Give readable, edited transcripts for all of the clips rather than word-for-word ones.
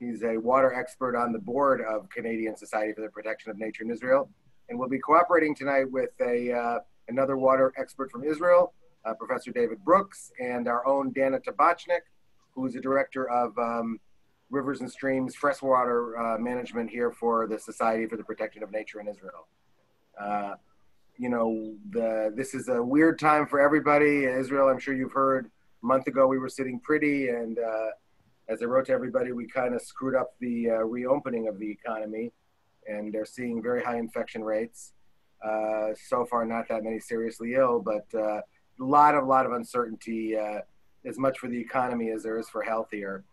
He's a water expert on the board of Canadian Society for the Protection of Nature in Israel, and we'll be cooperating tonight with another water expert from Israel, Professor David Brooks, and our own Dana Tabachnik, who is the director of Rivers and Streams Freshwater Management here for the Society for the Protection of Nature in Israel. This is a weird time for everybody. In Israel, I'm sure you've heard, a month ago we were sitting pretty, and as I wrote to everybody, we kind of screwed up the reopening of the economy, and they're seeing very high infection rates. So far, not that many seriously ill, but a lot of uncertainty, as much for the economy as there is for health here.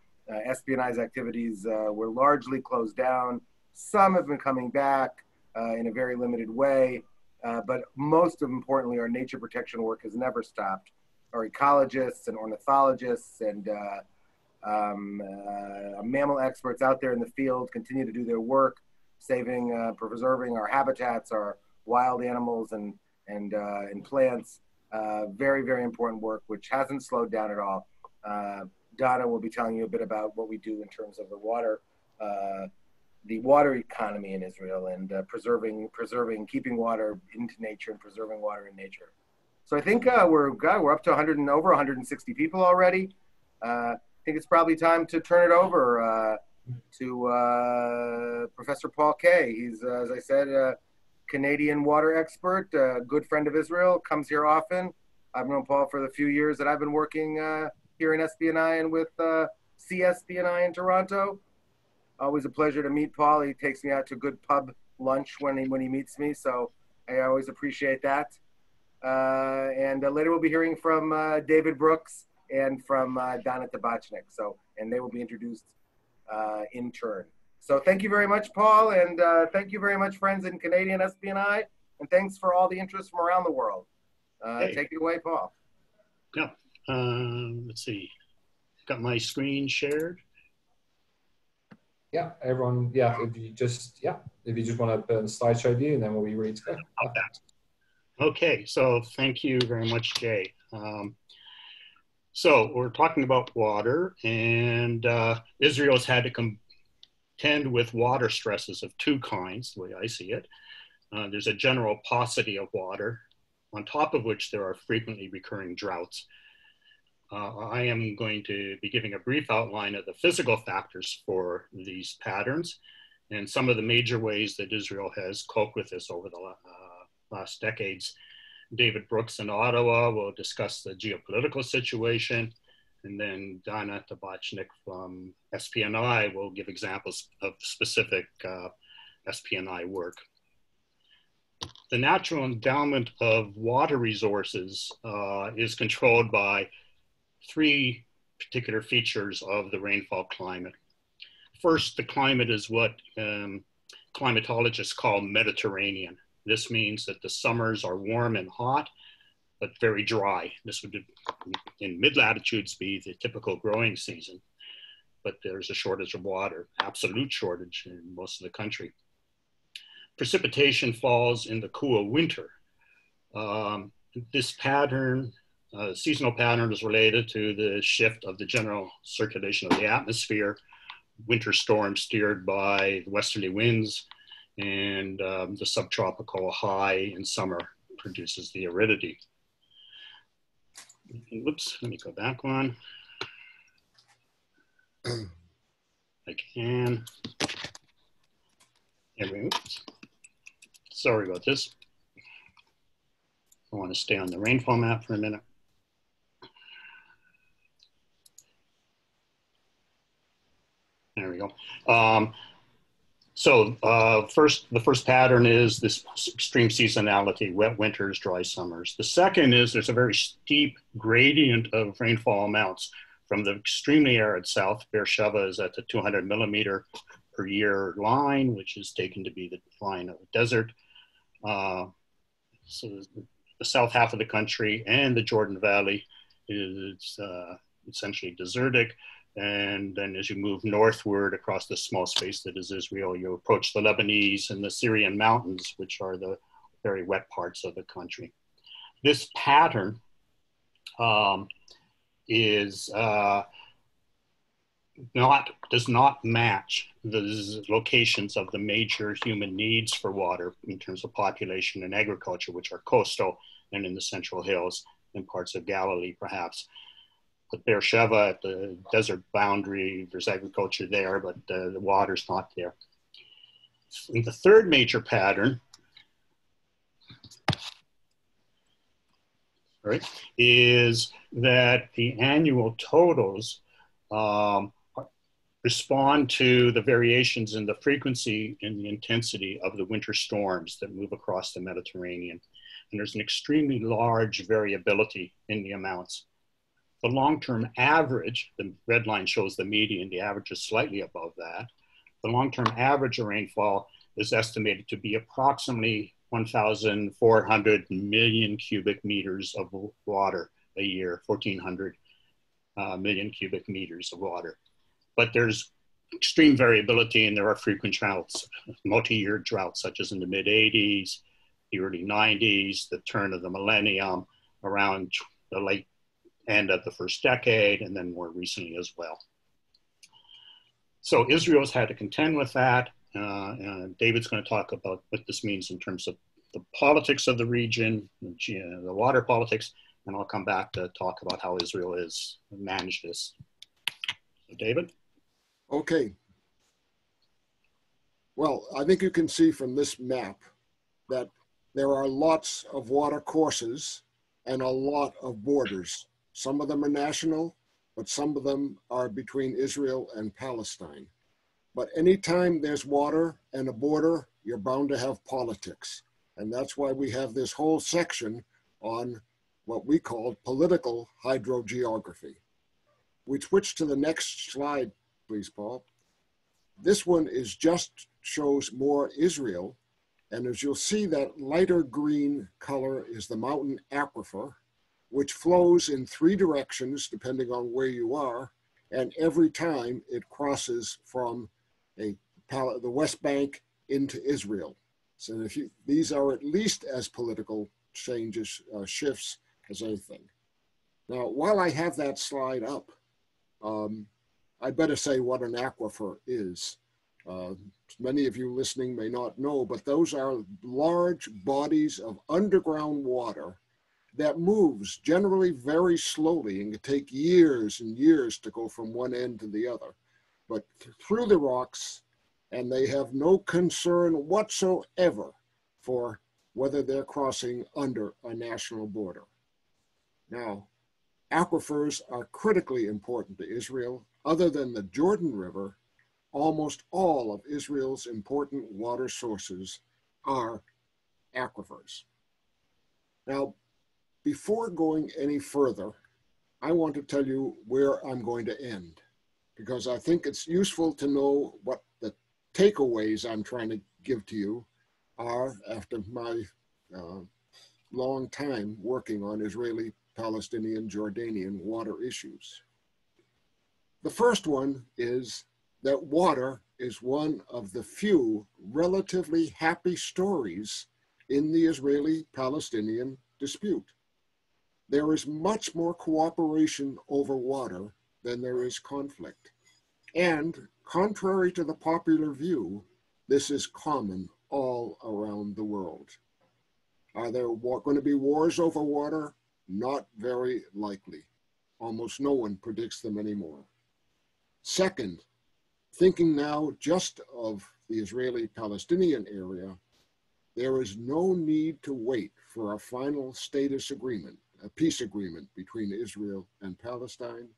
Espionage activities were largely closed down. Some have been coming back in a very limited way, but most importantly, our nature protection work has never stopped. Our ecologists and ornithologists and mammal experts out there in the field continue to do their work, preserving our habitats, our wild animals and plants. Very, very important work, which hasn't slowed down at all. Donna will be telling you a bit about what we do in terms of the water economy in Israel and keeping water into nature and preserving water in nature. So I think we're up to over 160 people already. I think it's probably time to turn it over to Professor Paul Kay. He's, as I said, a Canadian water expert, a good friend of Israel, comes here often. I've known Paul for the few years that I've been working here in SBNI and with CSBNI in Toronto. Always a pleasure to meet Paul. He takes me out to a good pub lunch when he meets me, so I always appreciate that. And later we'll be hearing from David Brooks and from Donna Tabachnik, and they will be introduced in turn. So thank you very much, Paul, and thank you very much, friends in Canadian SBNI, and thanks for all the interest from around the world. Take it away, Paul. Yeah, let's see. Got my screen shared. Yeah, everyone. Yeah, if you just want to put in the slideshow view, and then we'll be ready to go. Okay, so thank you very much, Jay. So we're talking about water, and Israel has had to contend with water stresses of two kinds, the way I see it. There's a general paucity of water, on top of which there are frequently recurring droughts. I am going to be giving a brief outline of the physical factors for these patterns and some of the major ways that Israel has coped with this over the last decades. David Brooks in Ottawa will discuss the geopolitical situation, and then Donna Tabachnik from SPNI will give examples of specific SPNI work. The natural endowment of water resources is controlled by three particular features of the rainfall climate. First, the climate is what climatologists call Mediterranean. This means that the summers are warm and hot, but very dry. This would, in mid-latitudes, be the typical growing season, but there's a shortage of water, absolute shortage in most of the country. Precipitation falls in the cool winter. This pattern, seasonal pattern, is related to the shift of the general circulation of the atmosphere, winter storms steered by westerly winds, and the subtropical high in summer produces the aridity. Whoops, let me go back one. I can. Oops. Sorry about this. I want to stay on the rainfall map for a minute. There we go. The first pattern is this extreme seasonality, wet winters, dry summers. The second is there's a very steep gradient of rainfall amounts from the extremely arid south. Beersheba is at the 200 millimeter per year line, which is taken to be the line of the desert. So the south half of the country and the Jordan Valley is essentially desertic. And then as you move northward across the small space that is Israel, you approach the Lebanese and the Syrian mountains, which are the very wet parts of the country. This pattern is does not match the locations of the major human needs for water in terms of population and agriculture, which are coastal and in the Central Hills and parts of Galilee, perhaps. But Beersheba at the desert boundary, there's agriculture there, but the water's not there. And the third major pattern, right, is that the annual totals respond to the variations in the frequency and the intensity of the winter storms that move across the Mediterranean. And there's an extremely large variability in the amounts. The long-term average, the red line shows the median, the average is slightly above that. The long-term average of rainfall is estimated to be approximately 1,400 million cubic meters of water a year, 1,400 million cubic meters of water. But there's extreme variability and there are frequent droughts, multi-year droughts, such as in the mid-80s, the early 90s, the turn of the millennium, around the late end of the first decade, and then more recently as well. So Israel's had to contend with that. David's going to talk about what this means in terms of the politics of the region, the water politics, and I'll come back to talk about how Israel has managed this. So David? Okay. Well, I think you can see from this map that there are lots of water courses and a lot of borders. Some of them are national, but some of them are between Israel and Palestine. But anytime there's water and a border, you're bound to have politics. And that's why we have this whole section on what we call political hydrogeography. We switch to the next slide, please, Paul. This one is just shows more Israel. And as you'll see, that lighter green color is the mountain aquifer, which flows in 3 directions depending on where you are. And every time it crosses from the West Bank into Israel. So these are at least as political changes, shifts as anything. Now, while I have that slide up, I better say what an aquifer is. Many of you listening may not know, but those are large bodies of underground water that moves generally very slowly and can take years and years to go from one end to the other, but through the rocks, and they have no concern whatsoever for whether they're crossing under a national border. Now, aquifers are critically important to Israel. Other than the Jordan River, almost all of Israel's important water sources are aquifers. Now, before going any further, I want to tell you where I'm going to end, because I think it's useful to know what the takeaways I'm trying to give to you are after my long time working on Israeli, Palestinian, Jordanian water issues. The first one is that water is one of the few relatively happy stories in the Israeli-Palestinian dispute. There is much more cooperation over water than there is conflict. And contrary to the popular view, this is common all around the world. Are there going to be wars over water? Not very likely. Almost no one predicts them anymore. Second, thinking now just of the Israeli-Palestinian area, there is no need to wait for a final status agreement, a peace agreement between Israel and Palestine.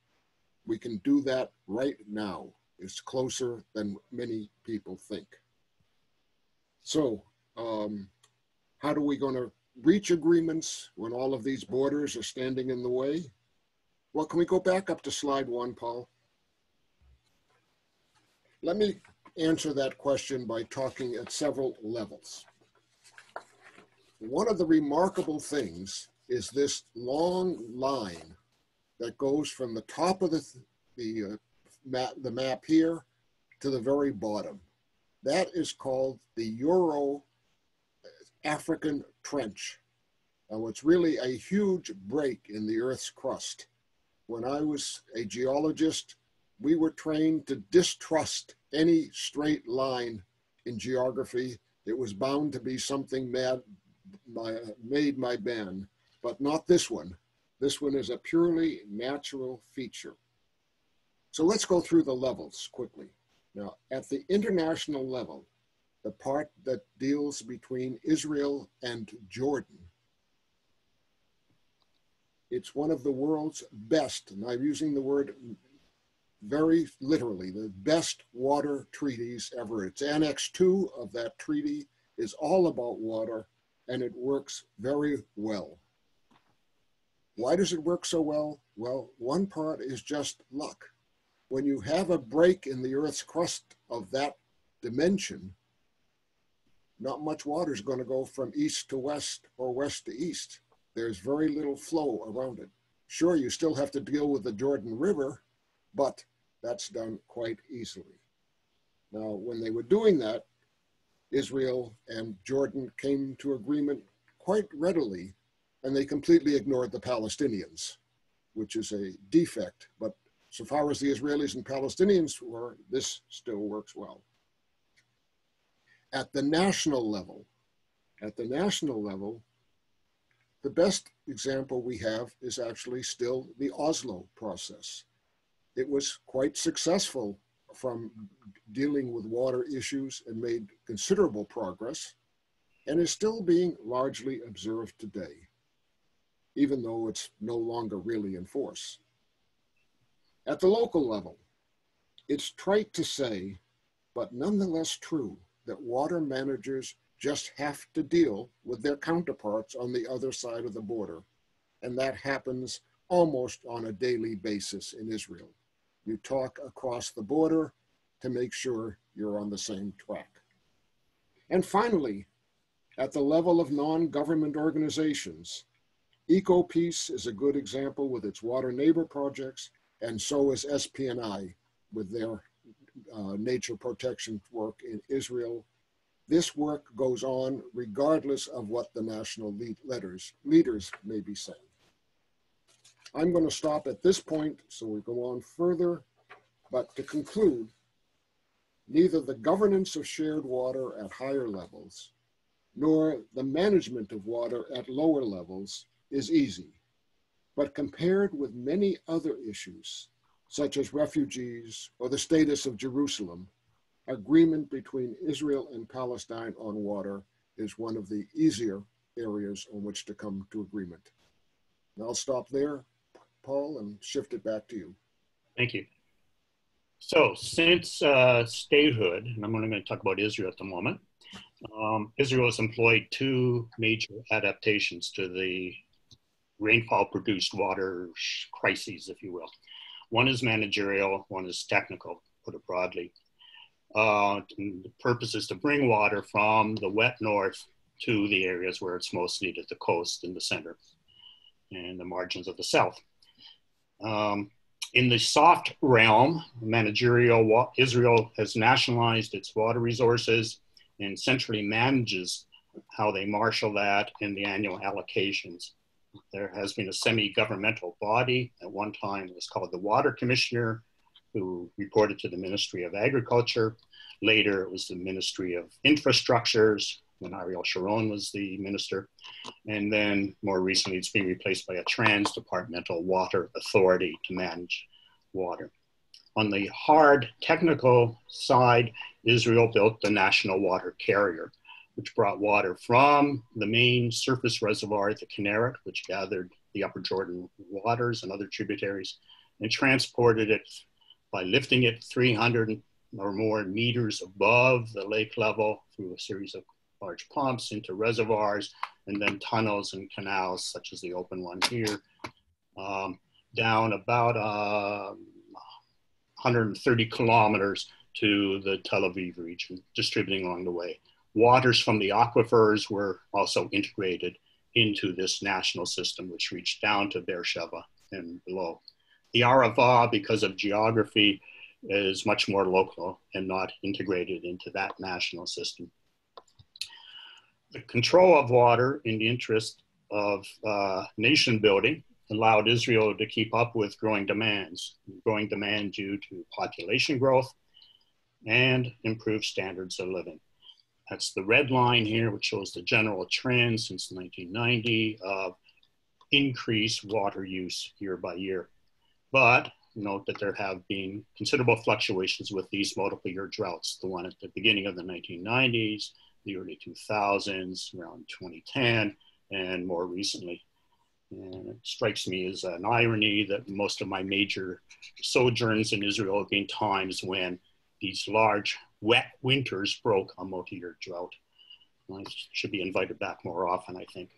We can do that right now. It's closer than many people think. So how are we going to reach agreements when all of these borders are standing in the way? Well, can we go back up to slide 1, Paul? Let me answer that question by talking at several levels. One of the remarkable things is this long line that goes from the top of the map here to the very bottom. That is called the Euro-African Trench. Now, it's really a huge break in the Earth's crust. When I was a geologist, we were trained to distrust any straight line in geography. It was bound to be something made by man, but not this one. This one is a purely natural feature. So let's go through the levels quickly. Now, at the international level, the part that deals between Israel and Jordan, it's one of the world's best, and I'm using the word very literally, the best water treaties ever. It's Annex 2 of that treaty is all about water, and it works very well. Why does it work so well? Well, one part is just luck. When you have a break in the Earth's crust of that dimension, not much water is going to go from east to west or west to east. There's very little flow around it. Sure, you still have to deal with the Jordan River, but that's done quite easily. Now, when they were doing that, Israel and Jordan came to agreement quite readily, and they completely ignored the Palestinians, which is a defect. But so far as the Israelis and Palestinians were, this still works well. At the national level, the best example we have is actually still the Oslo process. It was quite successful from dealing with water issues and made considerable progress, and is still being largely observed today, even though it's no longer really in force. At the local level, it's trite to say, but nonetheless true, that water managers just have to deal with their counterparts on the other side of the border. And that happens almost on a daily basis in Israel. You talk across the border to make sure you're on the same track. And finally, at the level of non-government organizations, EcoPeace is a good example with its Water Neighbor projects, and so is SPNI with their nature protection work in Israel. This work goes on regardless of what the national leaders may be saying. I'm going to stop at this point so we go on further, but to conclude, neither the governance of shared water at higher levels nor the management of water at lower levels is easy. But compared with many other issues, such as refugees or the status of Jerusalem, agreement between Israel and Palestine on water is one of the easier areas on which to come to agreement. And I'll stop there, Paul, and shift it back to you. Thank you. So since statehood, and I'm only going to talk about Israel at the moment, Israel has employed two major adaptations to the rainfall-produced water crises, if you will. One is managerial, one is technical, put it broadly. The purpose is to bring water from the wet north to the areas where it's most needed, the coast and the center and the margins of the south. In the soft realm, managerial, Israel has nationalized its water resources and centrally manages how they marshal that in the annual allocations. There has been a semi-governmental body. At one time, it was called the Water Commissioner, who reported to the Ministry of Agriculture. Later, it was the Ministry of Infrastructures, when Ariel Sharon was the minister. And then more recently, it's being replaced by a trans-departmental water authority to manage water. On the hard technical side, Israel built the National Water Carrier, which brought water from the main surface reservoir, the Kinneret, which gathered the Upper Jordan waters and other tributaries, and transported it by lifting it 300 or more meters above the lake level through a series of large pumps into reservoirs, and then tunnels and canals, such as the open one here, down about 130 kilometers to the Tel Aviv region, distributing along the way. Waters from the aquifers were also integrated into this national system, which reached down to Beersheba and below. The Arava, because of geography, is much more local and not integrated into that national system. The control of water in the interest of nation building allowed Israel to keep up with growing demand due to population growth and improved standards of living. That's the red line here, which shows the general trend since 1990 of increased water use year by year. But note that there have been considerable fluctuations with these multiple year droughts, the one at the beginning of the 1990s, the early 2000s, around 2010, and more recently. And it strikes me as an irony that most of my major sojourns in Israel have been times when these large wet winters broke a multi-year drought. I should be invited back more often, I think.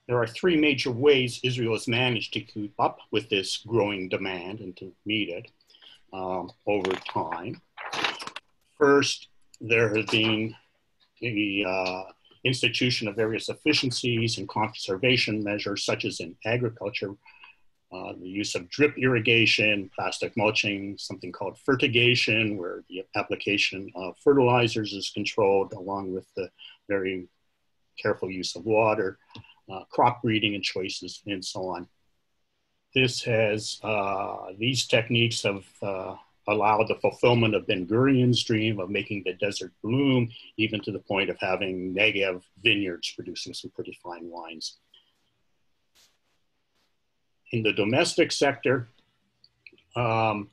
There are three major ways Israel has managed to keep up with this growing demand and to meet it over time. First, there has been the institution of various efficiencies and conservation measures, such as in agriculture, the use of drip irrigation, plastic mulching, something called fertigation, where the application of fertilizers is controlled along with the very careful use of water, crop breeding and choices, and so on. This has, these techniques have allowed the fulfillment of Ben Gurion's dream of making the desert bloom, even to the point of having Negev vineyards producing some pretty fine wines. In the domestic sector,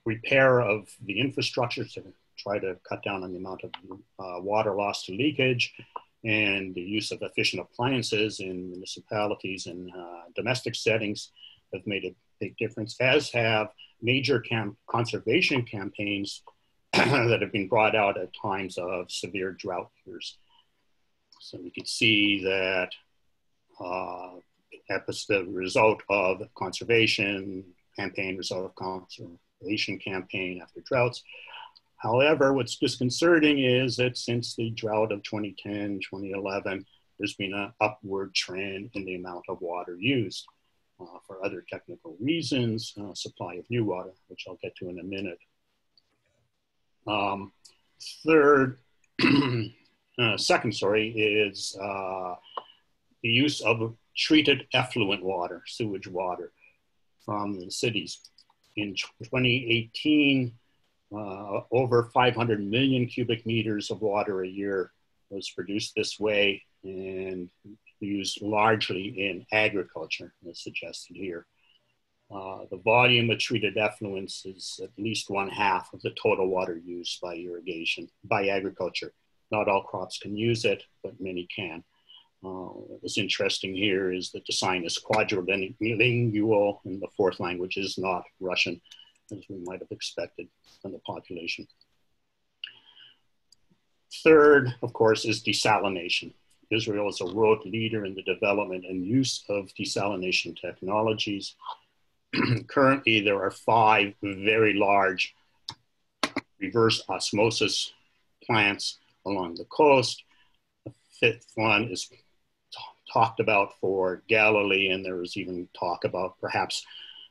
repair of the infrastructure to try to cut down on the amount of water loss to leakage, and the use of efficient appliances in municipalities and domestic settings have made a big difference, as have major conservation campaigns that have been brought out at times of severe drought years. So we can see that that's the result of conservation campaign, result of conservation campaign after droughts. However, what's disconcerting is that since the drought of 2010, 2011, there's been an upward trend in the amount of water used for other technical reasons, supply of new water, which I'll get to in a minute. Second, is the use of treated effluent water, sewage water from the cities. In 2018, over 500 million cubic meters of water a year was produced this way and used largely in agriculture, as suggested here. The volume of treated effluents is at least 1/2 of the total water used by irrigation, by agriculture. Not all crops can use it, but many can. What's interesting here is that the sign is quadrilingual, and the fourth language is not Russian, as we might have expected from the population. Third, of course, is desalination. Israel is a world leader in the development and use of desalination technologies. Currently, there are 5 very large reverse osmosis plants along the coast. The 5th one is talked about for Galilee, and there is even talk about perhaps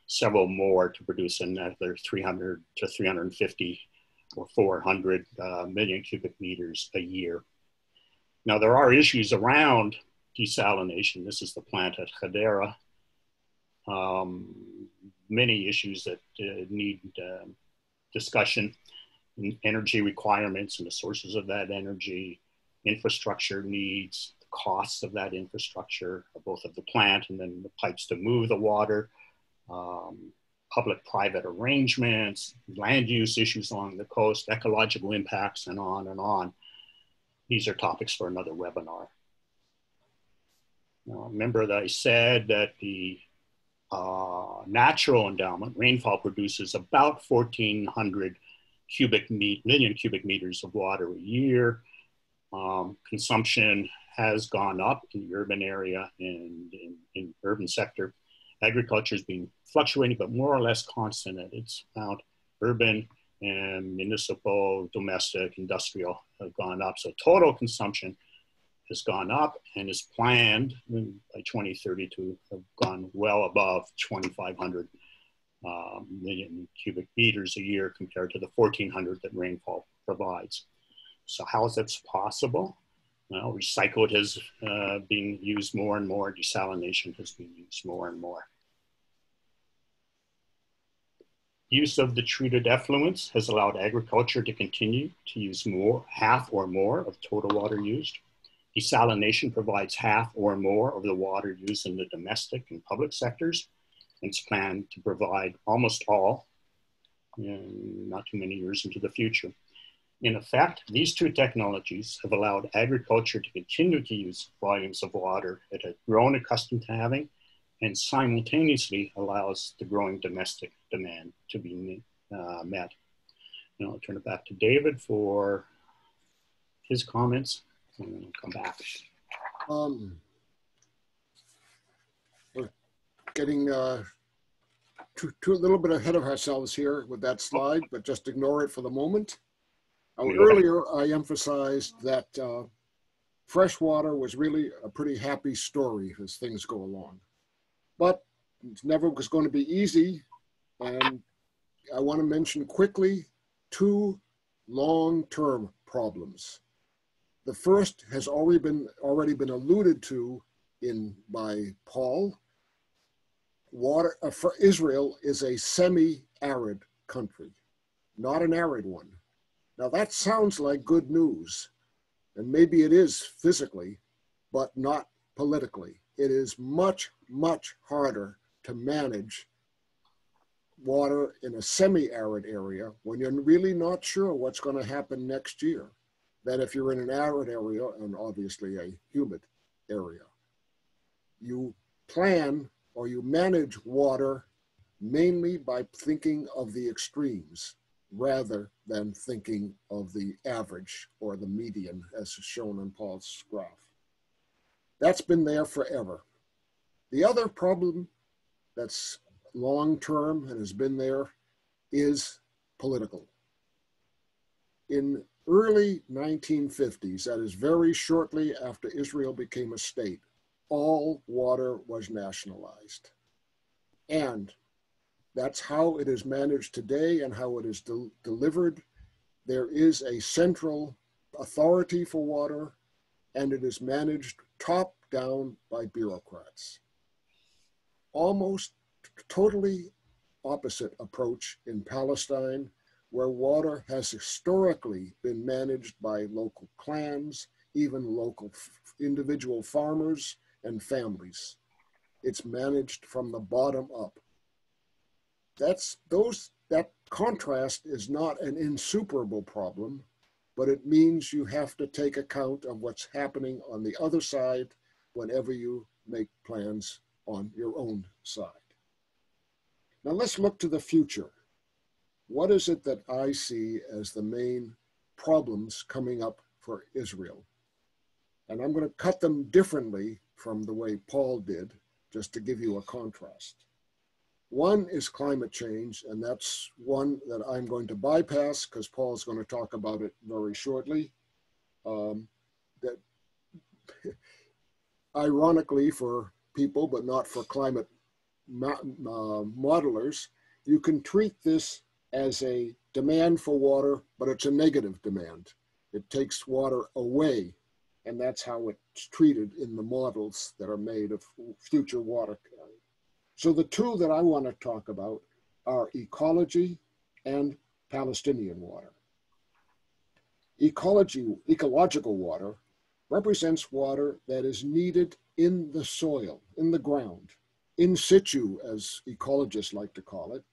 several more to produce another 300 to 350 or 400 million cubic meters a year. Now, there are issues around desalination. This is the plant at Hadera. Many issues that need discussion: energy requirements and the sources of that energy, infrastructure needs, the costs of that infrastructure, both of the plant and then the pipes to move the water, public-private arrangements, land use issues along the coast, ecological impacts, and on and on. These are topics for another webinar. Now, remember that I said that the natural endowment, rainfall, produces about 1,400 million cubic meters of water a year. Consumption has gone up in the urban area and in urban sector. Agriculture has been fluctuating, but more or less constant at its amount. Urban and municipal, domestic, industrial have gone up. So total consumption has gone up and is planned by 2030 to have gone well above 2,500 million cubic meters a year compared to the 1,400 that rainfall provides. So how is that possible? Well, recycled has been used more and more. Desalination has been used more and more. Use of the treated effluents has allowed agriculture to continue to use half or more of total water used. Desalination provides half or more of the water used in the domestic and public sectors, and it's planned to provide almost all in not too many years into the future. In effect, these two technologies have allowed agriculture to continue to use volumes of water it had grown accustomed to having, and simultaneously allows the growing domestic demand to be met. Now I'll turn it back to David for his comments, and then I'll come back. We're getting a little bit ahead of ourselves here with that slide, but just ignore it for the moment. Earlier, I emphasized that freshwater was really a pretty happy story as things go along. But it never was going to be easy. And I want to mention quickly two long-term problems. The first has already been alluded to by Paul. Water for Israel is a semi-arid country, not an arid one. Now that sounds like good news, and maybe it is physically, but not politically. It is much, much harder to manage water in a semi-arid area when you're really not sure what's going to happen next year than if you're in an arid area and obviously a humid area. You plan or you manage water mainly by thinking of the extremes rather than thinking of the average or the median as shown on Paul's graph. That's been there forever. The other problem that's long-term and has been there is political. In early 1950s, that is very shortly after Israel became a state, all water was nationalized. And that's how it is managed today and how it is delivered. There is a central authority for water, and it is managed top down by bureaucrats. Almost totally opposite approach in Palestine, where water has historically been managed by local clans, even local individual farmers and families. It's managed from the bottom up. That contrast is not an insuperable problem, but it means you have to take account of what's happening on the other side whenever you make plans on your own side. Now let's look to the future. What is it that I see as the main problems coming up for Israel? And I'm going to cut them differently from the way Paul did, just to give you a contrast. One is climate change, and that's one that I'm going to bypass because Paul's going to talk about it very shortly. That ironically for people, but not for climate modelers, you can treat this as a demand for water, but it's a negative demand. It takes water away, and that's how it's treated in the models that are made of future water. So the two that I want to talk about are ecology and Palestinian water. Ecological water represents water that is needed in the soil, in the ground, in situ, as ecologists like to call it.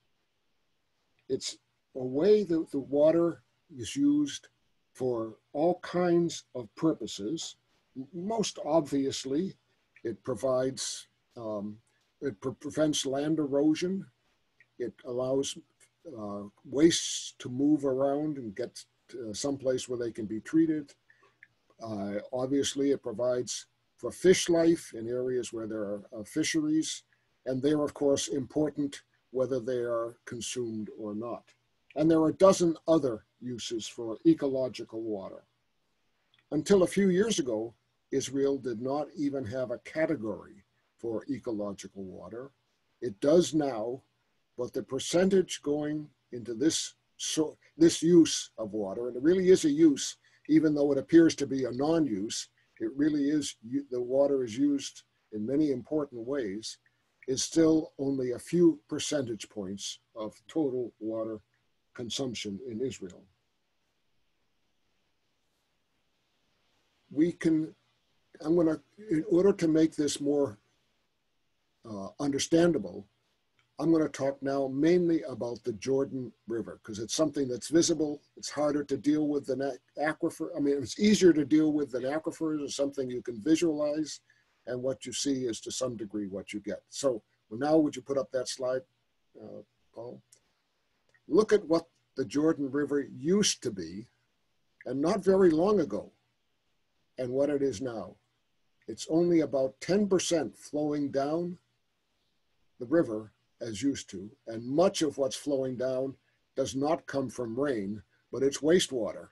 It's a way that the water is used for all kinds of purposes. Most obviously, it provides, it prevents land erosion. It allows wastes to move around and get someplace where they can be treated. Obviously, it provides for fish life in areas where there are fisheries, and they're, of course, important whether they are consumed or not. And there are a dozen other uses for ecological water. Until a few years ago, Israel did not even have a category for ecological water. It does now, but the percentage going into this use of water, and it really is a use, even though it appears to be a non-use, it really is, the water is used in many important ways, is still only a few percentage points of total water consumption in Israel. In order to make this more understandable, I'm going to talk now mainly about the Jordan River, because it's something that's visible. It's harder to deal with than aquifer. I mean, it's easier to deal with than aquifers. It's something you can visualize, and what you see is to some degree what you get. So now would you put up that slide, Paul? Look at what the Jordan River used to be, and not very long ago, and what it is now. It's only about 10% flowing down the river as used to, and much of what's flowing down does not come from rain, but it's wastewater.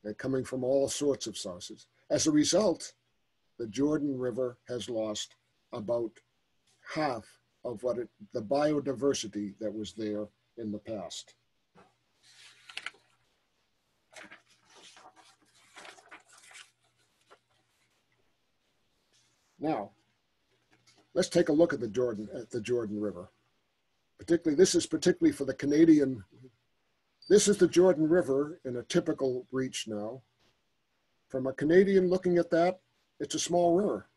They're coming from all sorts of sources. As a result, the Jordan River has lost about half of the biodiversity that was there in the past. Now, let's take a look at the Jordan River. This is particularly for the Canadian. This is the Jordan River in a typical reach now. From a Canadian looking at that, it's a small river.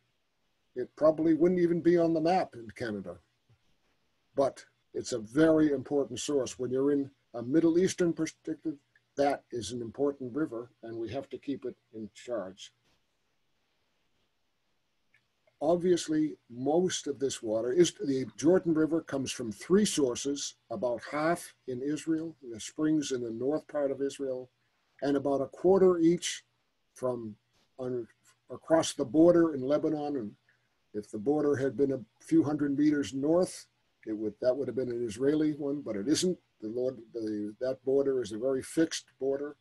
It probably wouldn't even be on the map in Canada. But it's a very important source. When you're in a Middle Eastern perspective, that is an important river, and we have to keep it in charge. Obviously, most of this water the Jordan River comes from three sources, about half in Israel, in the springs in the north part of Israel, and about a quarter each from across the border in Lebanon. And if the border had been a few hundred meters north, that would have been an Israeli one, but it isn't. That border is a very fixed border.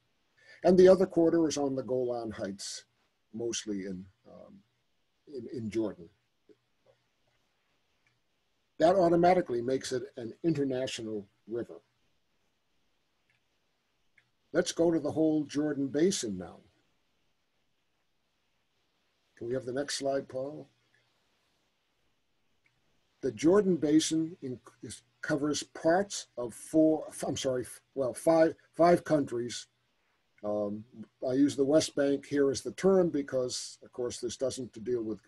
And the other quarter is on the Golan Heights, mostly in Jordan. That automatically makes it an international river. Let's go to the whole Jordan Basin now. Can we have the next slide, Paul? The Jordan Basin covers parts of five countries. I use the West Bank here as the term because, of course, this doesn't to deal with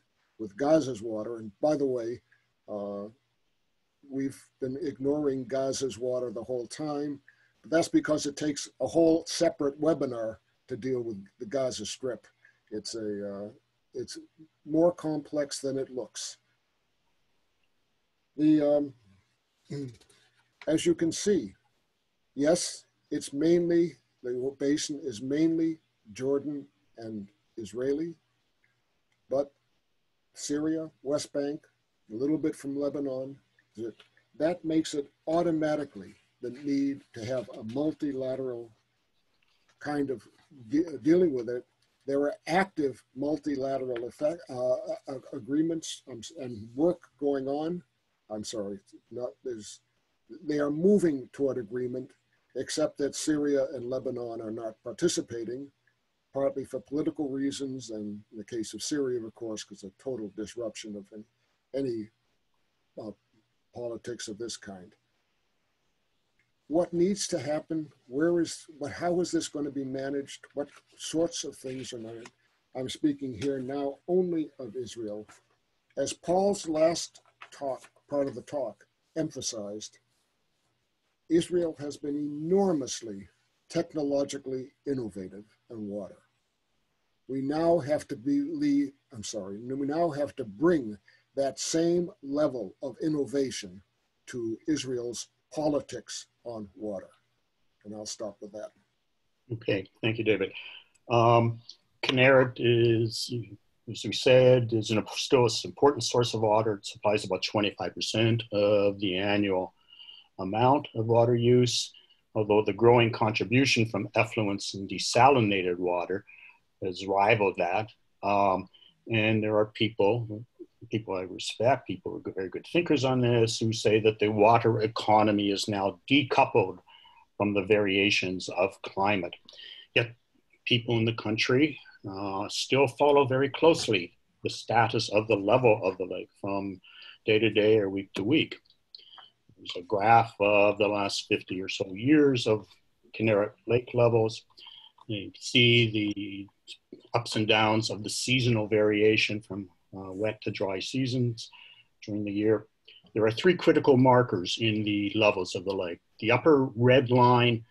Gaza's water. And by the way, we've been ignoring Gaza's water the whole time, but that's because it takes a whole separate webinar to deal with the Gaza Strip. It's more complex than it looks. As you can see, yes, the basin is mainly Jordan and Israeli, but Syria, West Bank, a little bit from Lebanon, that makes it automatically the need to have a multilateral kind of dealing with it. There are active multilateral agreements and work going on. They are moving toward agreement, except that Syria and Lebanon are not participating, partly for political reasons, and in the case of Syria, of course, because of total disruption of any politics of this kind. What needs to happen? How is this going to be managed? What sorts of things are managed? I'm speaking here now only of Israel. As Paul's last part of the talk emphasized, Israel has been enormously technologically innovative in water. We now have to bring that same level of innovation to Israel's politics on water. And I'll stop with that. Okay, thank you, David. Kinneret is, as we said, is still an important source of water. It supplies about 25% of the annual amount of water use, although the growing contribution from effluents and desalinated water has rivaled that. And there are people I respect, people who are very good thinkers on this, who say that the water economy is now decoupled from the variations of climate. Yet people in the country still follow very closely the status of the level of the lake from day to day or week to week. There's a graph of the last 50 or so years of Kinneret Lake levels. You can see the ups and downs of the seasonal variation from wet to dry seasons during the year. There are three critical markers in the levels of the lake. The upper red line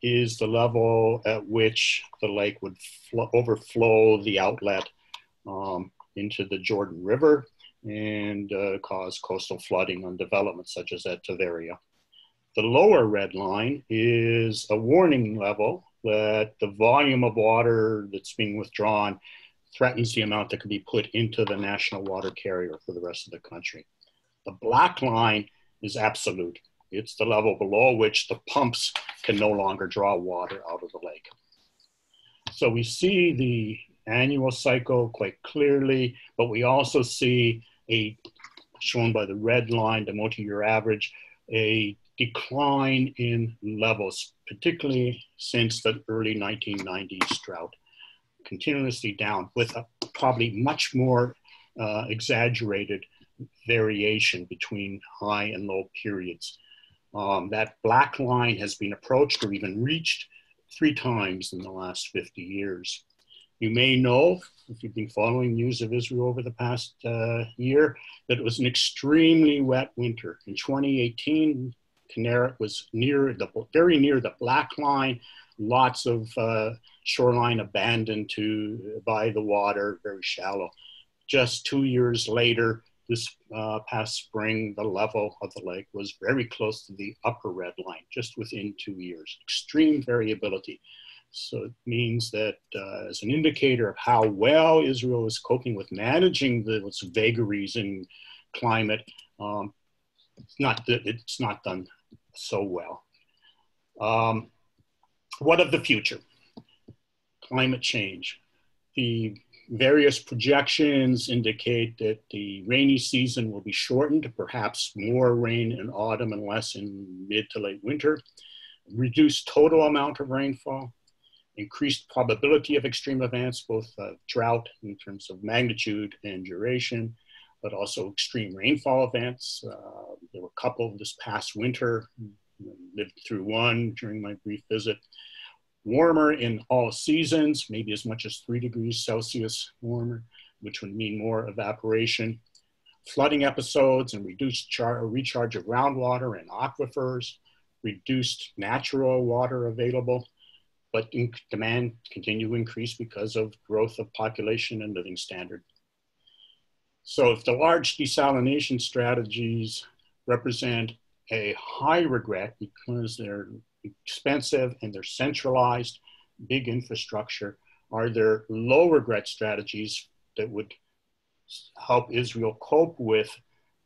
is the level at which the lake would overflow the outlet into the Jordan River and cause coastal flooding on developments such as at Tavaria. The lower red line is a warning level that the volume of water that's being withdrawn threatens the amount that can be put into the national water carrier for the rest of the country. The black line is absolute. It's the level below which the pumps can no longer draw water out of the lake. So we see the annual cycle quite clearly, but we also see shown by the red line, the multi-year average, a decline in levels, particularly since the early 1990s drought, continuously down with a probably much more exaggerated variation between high and low periods. That black line has been approached or even reached 3 times in the last 50 years. You may know, if you've been following news of Israel over the past year, that it was an extremely wet winter. In 2018, Kinneret was very near the black line, lots of shoreline abandoned by the water, very shallow. Just 2 years later, this past spring, the level of the lake was very close to the upper red line, just within 2 years. Extreme variability. So it means that as an indicator of how well Israel is coping with managing those vagaries in climate, it's not done so well. What of the future? Climate change. The various projections indicate that the rainy season will be shortened, perhaps more rain in autumn and less in mid to late winter, reduced total amount of rainfall, increased probability of extreme events, both drought in terms of magnitude and duration, but also extreme rainfall events. There were a couple this past winter, lived through one during my brief visit. Warmer in all seasons, maybe as much as 3 degrees Celsius warmer, which would mean more evaporation. Flooding episodes and reduced recharge of groundwater and aquifers, reduced natural water available, but demand continue to increase because of growth of population and living standard. So if the large desalination strategies represent a high regret because they're expensive and they're centralized, big infrastructure, are there low regret strategies that would help Israel cope with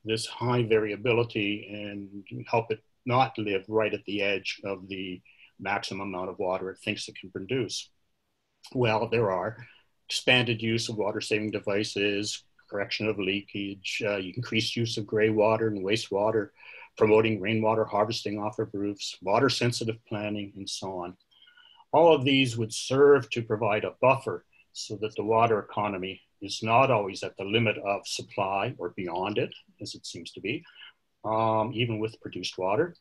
this high variability and help it not live right at the edge of the maximum amount of water it thinks it can produce? Well, there are expanded use of water-saving devices, correction of leakage, increased use of gray water and wastewater, promoting rainwater harvesting off of roofs, water-sensitive planning, and so on. All of these would serve to provide a buffer so that the water economy is not always at the limit of supply or beyond it, as it seems to be, even with produced water,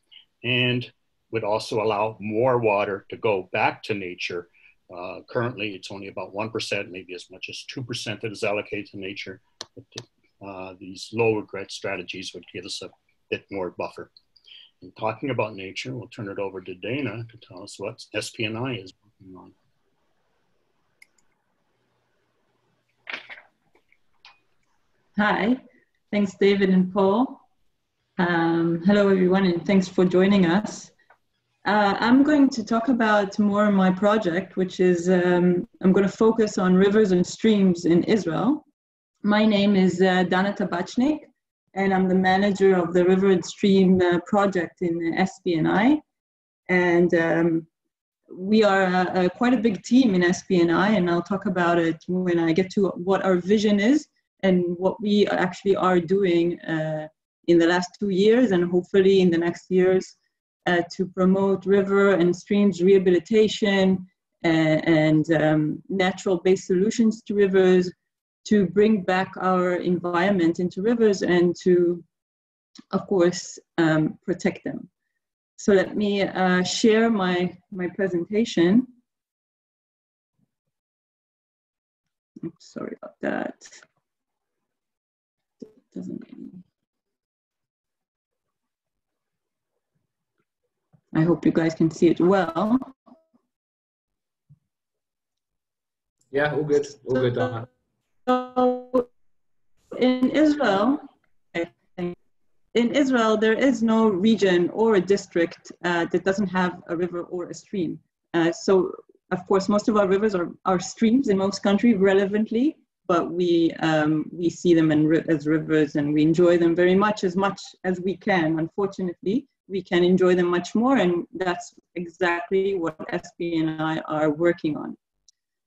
and would also allow more water to go back to nature. Currently, it's only about 1%, maybe as much as 2% that is allocated to nature. But these low regret strategies would give us a bit more buffer. And talking about nature, we'll turn it over to Dana to tell us what SPNI is working on. Hi, thanks David and Paul. Hello everyone, and thanks for joining us. I'm going to talk about more my project, which is, I'm going to focus on rivers and streams in Israel. My name is Dana Tabachnik, and I'm the manager of the River and Stream project in SPNI. And we are quite a big team in SPNI, and I'll talk about it when I get to what our vision is and what we actually are doing in the last 2 years and hopefully in the next years to promote river and streams rehabilitation and natural-based solutions to rivers, to bring back our environment into rivers and to, of course, protect them. So let me share my presentation. Oops, sorry about that. It doesn't really... I hope you guys can see it well. Yeah, all good, Donna. So in Israel, there is no region or a district that doesn't have a river or a stream. So, of course, most of our rivers are streams in most countries relevantly, but we see them as rivers and we enjoy them very much as we can. Unfortunately, we can enjoy them much more, and that's exactly what SBNI are working on.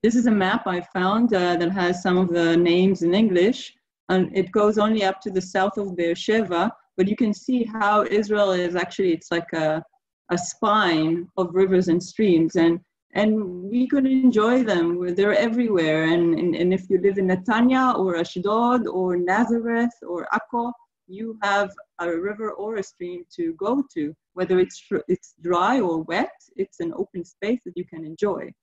This is a map I found that has some of the names in English, and it goes only up to the south of Beersheba, but you can see how Israel is actually, it's like a spine of rivers and streams, and we could enjoy them. They're everywhere, and if you live in Netanya or Ashdod or Nazareth or Akko, you have a river or a stream to go to. Whether it's dry or wet, it's an open space that you can enjoy.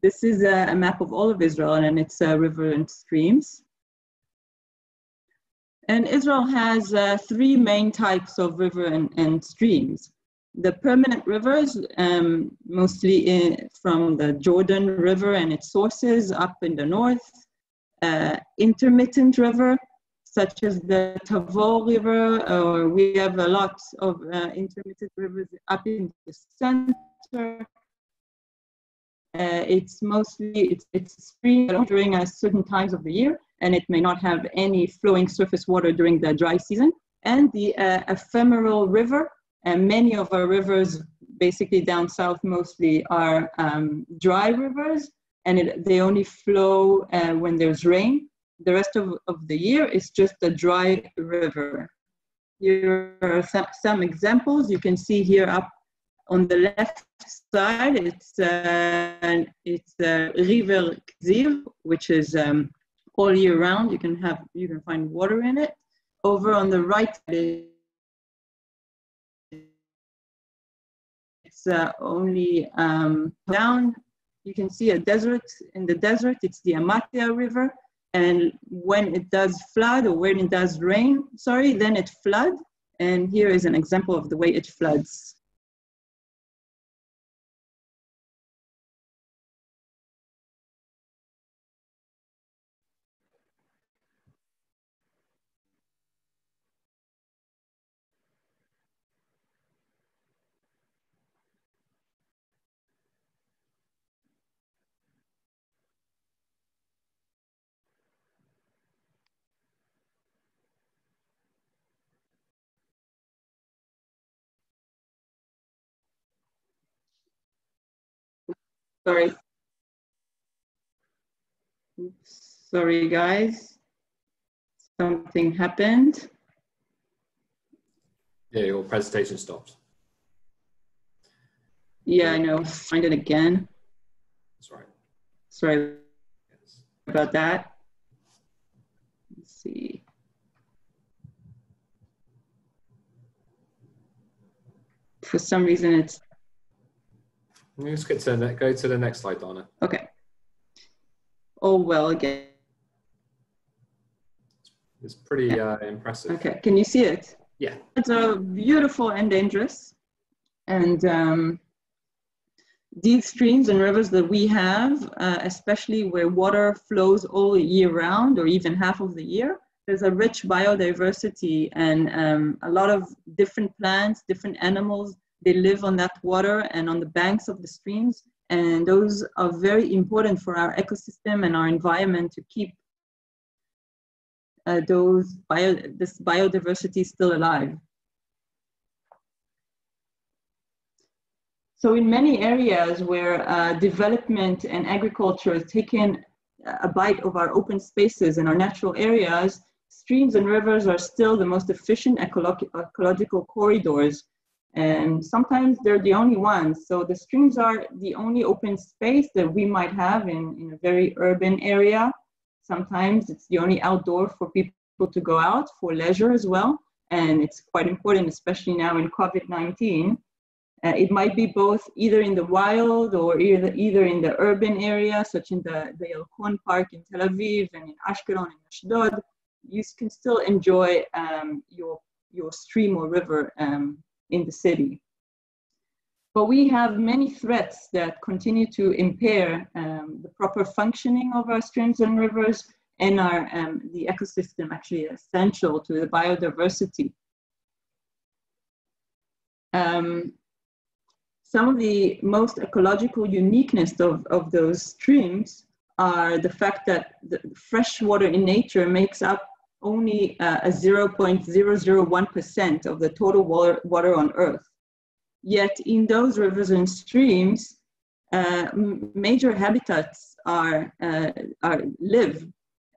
This is a map of all of Israel, and it's river and streams. And Israel has three main types of river and streams. The permanent rivers, mostly from the Jordan River and its sources up in the north. Intermittent river, such as the Tavor River, or we have a lot of intermittent rivers up in the center. It's mostly, it's spring during certain times of the year, and it may not have any flowing surface water during the dry season. And the ephemeral river, and many of our rivers, basically down south mostly, are dry rivers, and they only flow when there's rain. The rest of the year is just a dry river. Here are some examples. You can see here up on the left side, it's River Kzir, which is all year round. You can find water in it. Over on the right, it's only down. You can see a desert. In the desert, it's the Amatia River. And when it does flood, or when it does rain, then it floods. And here is an example of the way it floods. Sorry. Oops. Sorry, guys. Something happened. Yeah, your presentation stopped. Yeah, I know. Find it again. That's right. Sorry Yes. about that. Let's see. For some reason, it's... Let's go to the next slide, Donna. Okay. Oh, well, again. It's pretty impressive. Okay, can you see it? Yeah. It's beautiful and dangerous. And these streams and rivers that we have, especially where water flows all year round or even half of the year, there's a rich biodiversity and a lot of different plants, different animals. They live on that water and on the banks of the streams. And those are very important for our ecosystem and our environment to keep this biodiversity still alive. So in many areas where development and agriculture has taken a bite of our open spaces and our natural areas, streams and rivers are still the most efficient ecological corridors. And sometimes they're the only ones. So the streams are the only open space that we might have in a very urban area. Sometimes it's the only outdoor for people to go out for leisure as well. And it's quite important, especially now in COVID-19. It might be both either in the wild or either in the urban area, such in the Yalkon Park in Tel Aviv and in Ashkelon and Ashdod. You can still enjoy your stream or river in the city. But we have many threats that continue to impair the proper functioning of our streams and rivers and the ecosystem actually essential to the biodiversity. Some of the most ecological uniqueness of those streams are the fact that the fresh water in nature makes up only a 0.001% of the total water on Earth. Yet in those rivers and streams, major habitats live,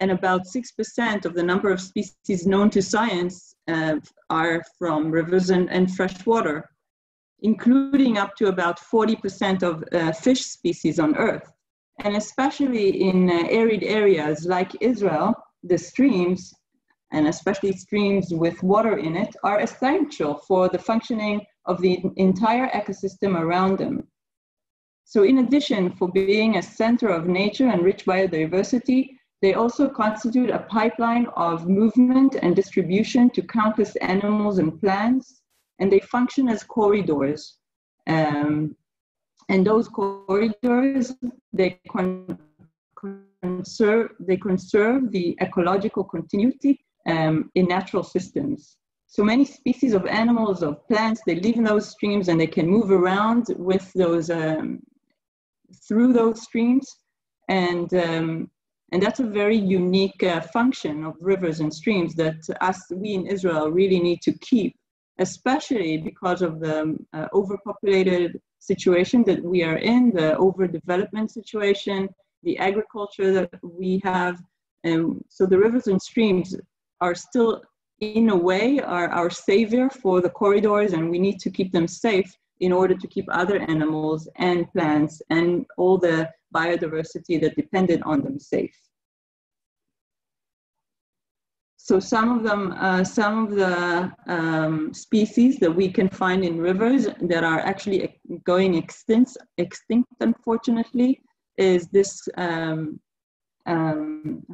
and about 6% of the number of species known to science are from rivers and fresh water, including up to about 40% of fish species on Earth. And especially in arid areas like Israel, the streams, and especially streams with water in it, are essential for the functioning of the entire ecosystem around them. So in addition, for being a center of nature and rich biodiversity, they also constitute a pipeline of movement and distribution to countless animals and plants, and they function as corridors. And those corridors, they conserve the ecological continuity in natural systems. So many species of animals, of plants, they live in those streams and they can move around with those, through those streams. And that's a very unique function of rivers and streams that we in Israel really need to keep, especially because of the overpopulated situation that we are in, the overdevelopment situation, the agriculture that we have. So the rivers and streams are still, in a way, are our savior for the corridors, and we need to keep them safe in order to keep other animals and plants and all the biodiversity that depended on them safe. So some of the species that we can find in rivers that are actually going extinct unfortunately, is this, I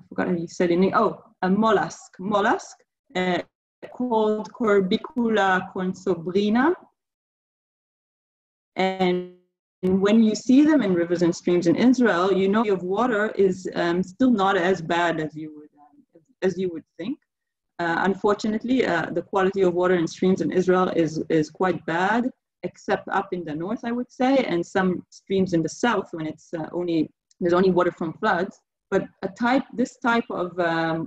forgot how you said it, a mollusk called Corbicula consobrina. And when you see them in rivers and streams in Israel, you know of water is still not as bad as you would think. Unfortunately, the quality of water in streams in Israel is quite bad, except up in the north, I would say, and some streams in the south when there's only water from floods. But this type of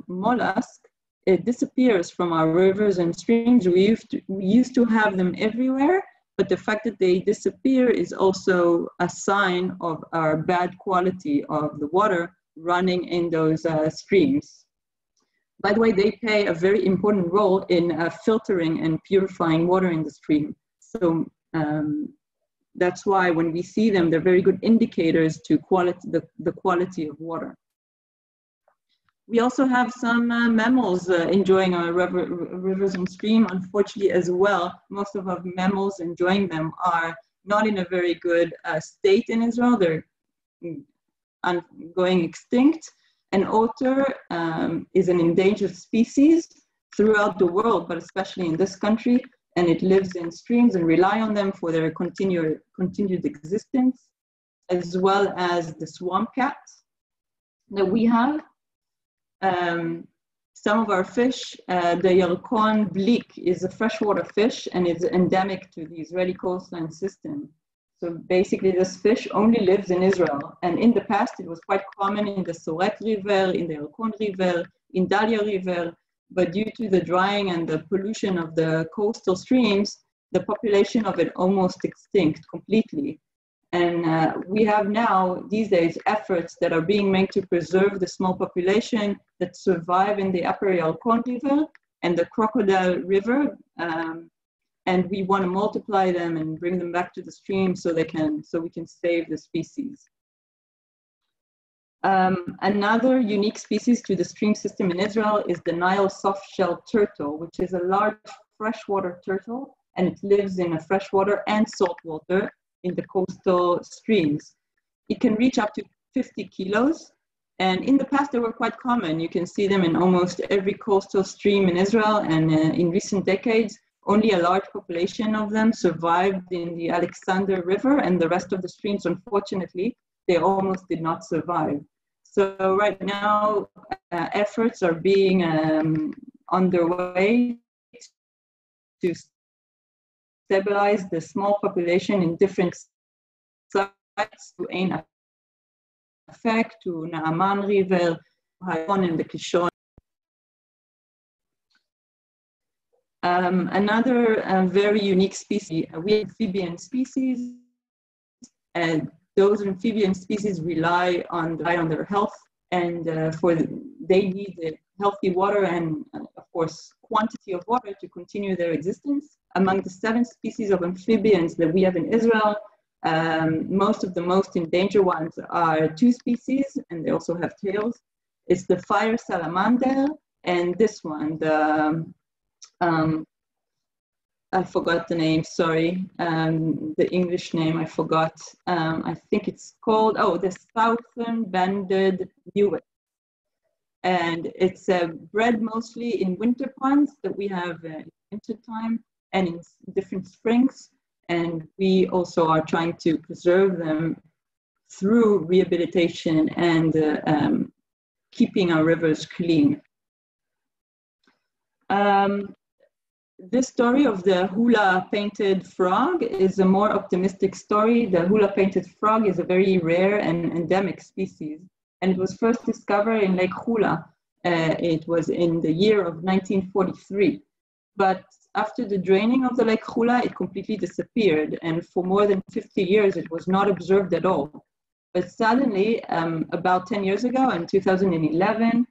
mollusk, it disappears from our rivers and streams. We used to have them everywhere, but the fact that they disappear is also a sign of our bad quality of the water running in those streams. By the way, they play a very important role in filtering and purifying water in the stream. So that's why when we see them, they're very good indicators to the quality of water. We also have some mammals enjoying our rivers and stream, unfortunately as well. Most of our mammals enjoying them are not in a very good state in Israel. They're going extinct. An otter is an endangered species throughout the world, but especially in this country, and it lives in streams and rely on them for their continued existence, as well as the swamp cat that we have. Some of our fish, the Yalkon bleak is a freshwater fish and is endemic to the Israeli coastline system. So basically this fish only lives in Israel. And in the past, it was quite common in the Soret River, in the Yalkon River, in Dalia River, but due to the drying and the pollution of the coastal streams, the population of it almost extinct completely. And we have now, these days, efforts that are being made to preserve the small population that survive in the upper Yalkon River and the Crocodile River, and we want to multiply them and bring them back to the stream so we can save the species. Another unique species to the stream system in Israel is the Nile soft-shelled turtle, which is a large freshwater turtle, and it lives in a freshwater and saltwater in the coastal streams. It can reach up to 50 kilos, and in the past they were quite common. You can see them in almost every coastal stream in Israel, and in recent decades, only a large population of them survived in the Alexander River, and the rest of the streams, unfortunately, they almost did not survive. So right now, efforts are being underway to stabilize the small population in different sites to Ein Afek, to Naaman River, Hayon, and the Kishon. Another very unique species, we have amphibian species, and those amphibian species rely on their health, and they need healthy water and, of course, quantity of water to continue their existence. Among the 7 species of amphibians that we have in Israel, most of the most endangered ones are 2 species, and they also have tails. It's the fire salamander and this one, I forgot the name, sorry, the English name I forgot. I think it's called, the southern banded newt. And it's bred mostly in winter ponds that we have in winter time and in different springs. And we also are trying to preserve them through rehabilitation and keeping our rivers clean. This story of the Hula painted frog is a more optimistic story. The Hula painted frog is a very rare and endemic species, and it was first discovered in Lake Hula. It was in the year of 1943. But after the draining of the Lake Hula, it completely disappeared, and for more than 50 years, it was not observed at all. But suddenly, about 10 years ago, in 2011,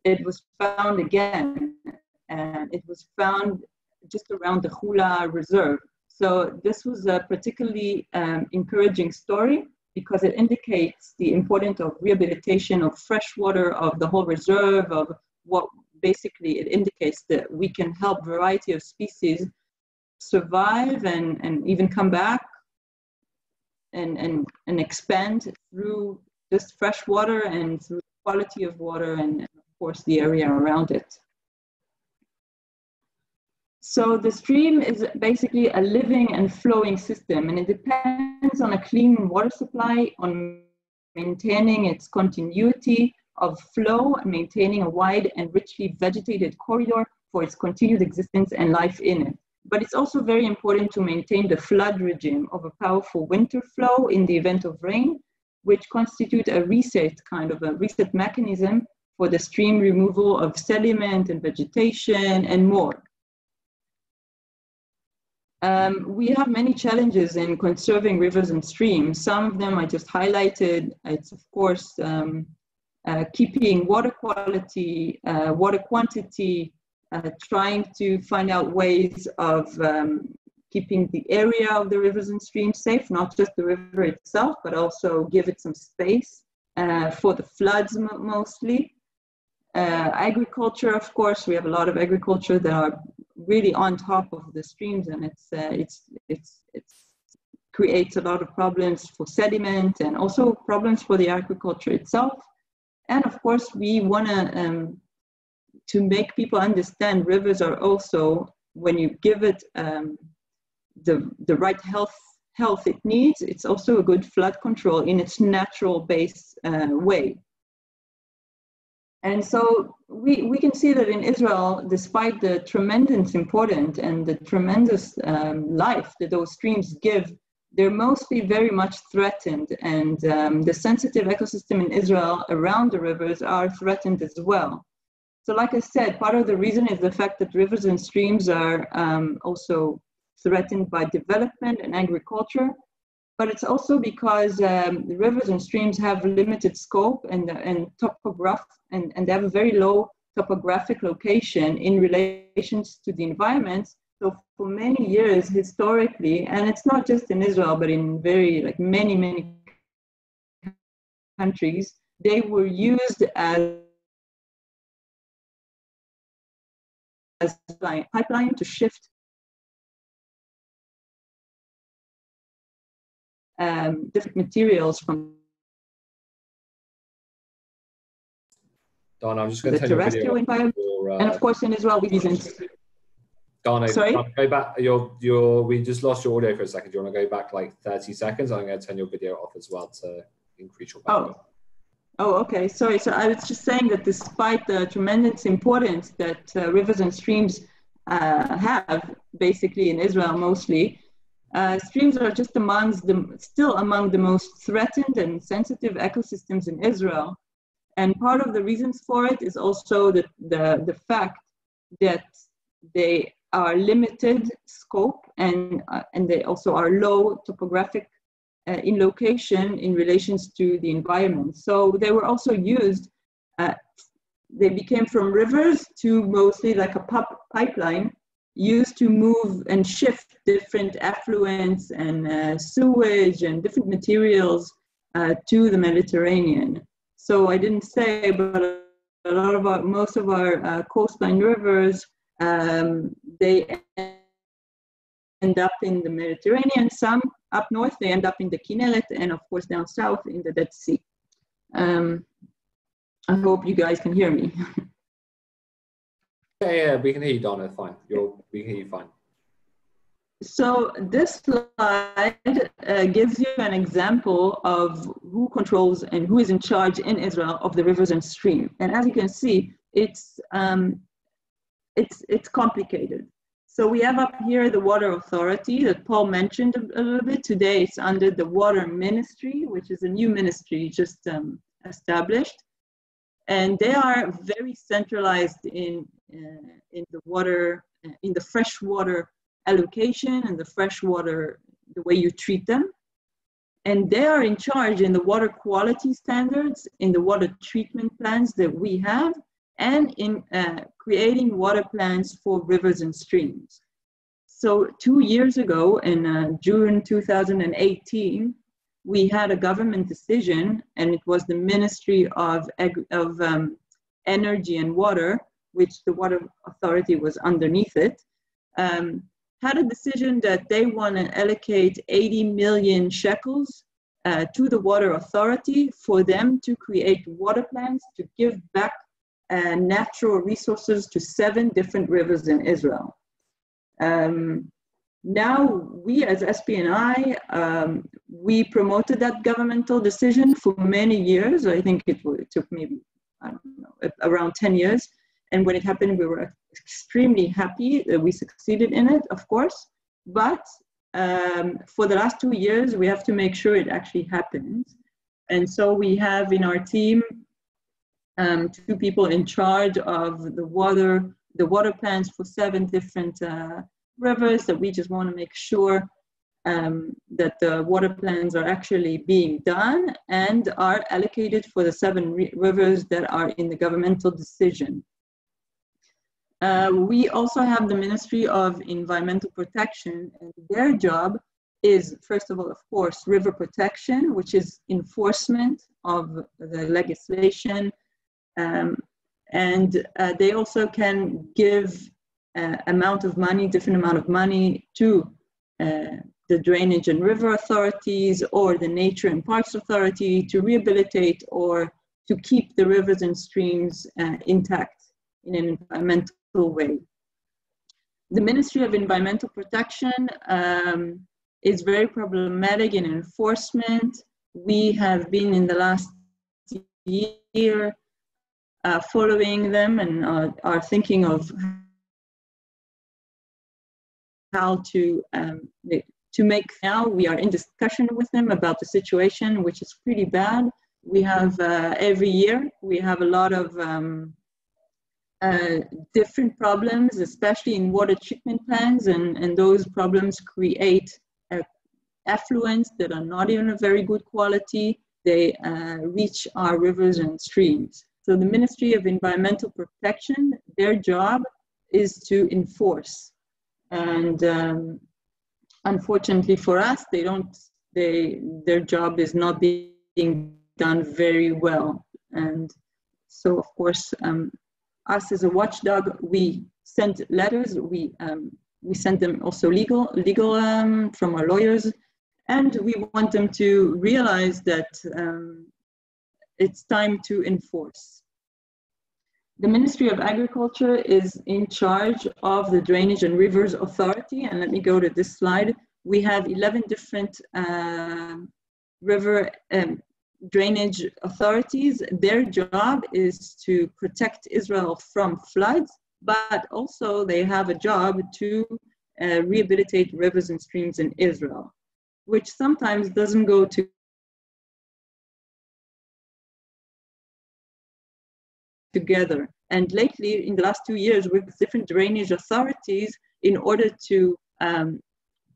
it was found again. And it was found just around the Hula Reserve. So this was a particularly encouraging story because it indicates the importance of rehabilitation of freshwater, of the whole reserve, of what basically it indicates that we can help a variety of species survive and even come back and expand through just fresh water and through the quality of water and, of course, the area around it. So the stream is basically a living and flowing system, and it depends on a clean water supply, on maintaining its continuity of flow, and maintaining a wide and richly vegetated corridor for its continued existence and life in it. But it's also very important to maintain the flood regime of a powerful winter flow in the event of rain, which constitute a reset mechanism for the stream removal of sediment and vegetation and more. We have many challenges in conserving rivers and streams. Some of them I just highlighted. It's, of course, keeping water quality, water quantity, trying to find out ways of keeping the area of the rivers and streams safe, not just the river itself, but also give it some space for the floods mostly. Agriculture, of course, we have a lot of agriculture that are really on top of the streams, and it creates a lot of problems for sediment and also problems for the agriculture itself. And of course, we want to make people understand rivers are also, when you give it the right health it needs, it's also a good flood control in its natural base way. And so we can see that in Israel, despite the tremendous importance and the tremendous life that those streams give, they're mostly very much threatened. And the sensitive ecosystem in Israel around the rivers are threatened as well. So like I said, part of the reason is the fact that rivers and streams are also threatened by development and agriculture. But it's also because the rivers and streams have limited scope and they have a very low topographic location in relation to the environment So for many years, historically, and it's not just in Israel, but in many countries, they were used as pipeline to shift different materials from Donna, I'm just going the to turn your terrestrial video environment. off. And of course, in Israel, we use. Donna, Sorry? go back. We just lost your audio for a second. Do you want to go back like 30 seconds? I'm going to turn your video off as well to increase your bandwidth. Oh, okay. Sorry. So I was just saying that despite the tremendous importance that rivers and streams have, basically in Israel mostly, streams are just still among the most threatened and sensitive ecosystems in Israel. And part of the reasons for it is also the fact that they are limited scope and they also are low topographic in location in relations to the environment. So they were also used, they became from rivers to mostly like a pipeline used to move and shift different effluents and sewage and different materials to the Mediterranean. So I didn't say, but most of our coastline rivers, they end up in the Mediterranean. Some up north, they end up in the Kinneret, and of course down south in the Dead Sea. I hope you guys can hear me. Yeah, we can hear you, Donna. Fine. We can hear you fine. So this slide gives you an example of who controls and who is in charge in Israel of the rivers and streams. And as you can see, it's complicated. So we have up here the Water Authority that Paul mentioned a little bit. Today it's under the Water Ministry, which is a new ministry just established. And they are very centralized in the water, in the freshwater allocation and the way you treat them. And they are in charge in the water quality standards, in the water treatment plans that we have, and in creating water plans for rivers and streams. So 2 years ago, in June 2018, we had a government decision, and it was the Ministry of Energy and Water, which the Water Authority was underneath it, had a decision that they want to allocate 80 million shekels to the Water Authority for them to create water plans to give back natural resources to 7 different rivers in Israel. Now, we as SPNI, we promoted that governmental decision for many years. I think it took maybe, I don't know, around 10 years. And when it happened, we were extremely happy that we succeeded in it, of course. But for the last 2 years, we have to make sure it actually happens. And so we have in our team 2 people in charge of the water plans for 7 different rivers, that we just want to make sure that the water plans are actually being done and are allocated for the 7 rivers that are in the governmental decision. We also have the Ministry of Environmental Protection, and their job is, first of all, of course, river protection, which is enforcement of the legislation. And they also can give different amount of money to the Drainage and River Authorities or the Nature and Parks Authority to rehabilitate or to keep the rivers and streams intact in an environmental way. The Ministry of Environmental Protection is very problematic in enforcement. We have been in the last year following them and are thinking of how to make. Now we are in discussion with them about the situation, which is pretty bad. We have every year we have a lot of different problems, especially in water treatment plants, and those problems create effluents that are not even of very good quality. They reach our rivers and streams. So the Ministry of Environmental Protection, their job is to enforce And unfortunately for us, their job is not being done very well. And so, of course, us as a watchdog, we send letters. We send them also legal from our lawyers, and we want them to realize that it's time to enforce. The Ministry of Agriculture is in charge of the Drainage and Rivers Authority, and let me go to this slide. We have 11 different river drainage authorities. Their job is to protect Israel from floods, but also they have a job to rehabilitate rivers and streams in Israel, which sometimes doesn't go together. And lately, in the last 2 years, with different drainage authorities, in order to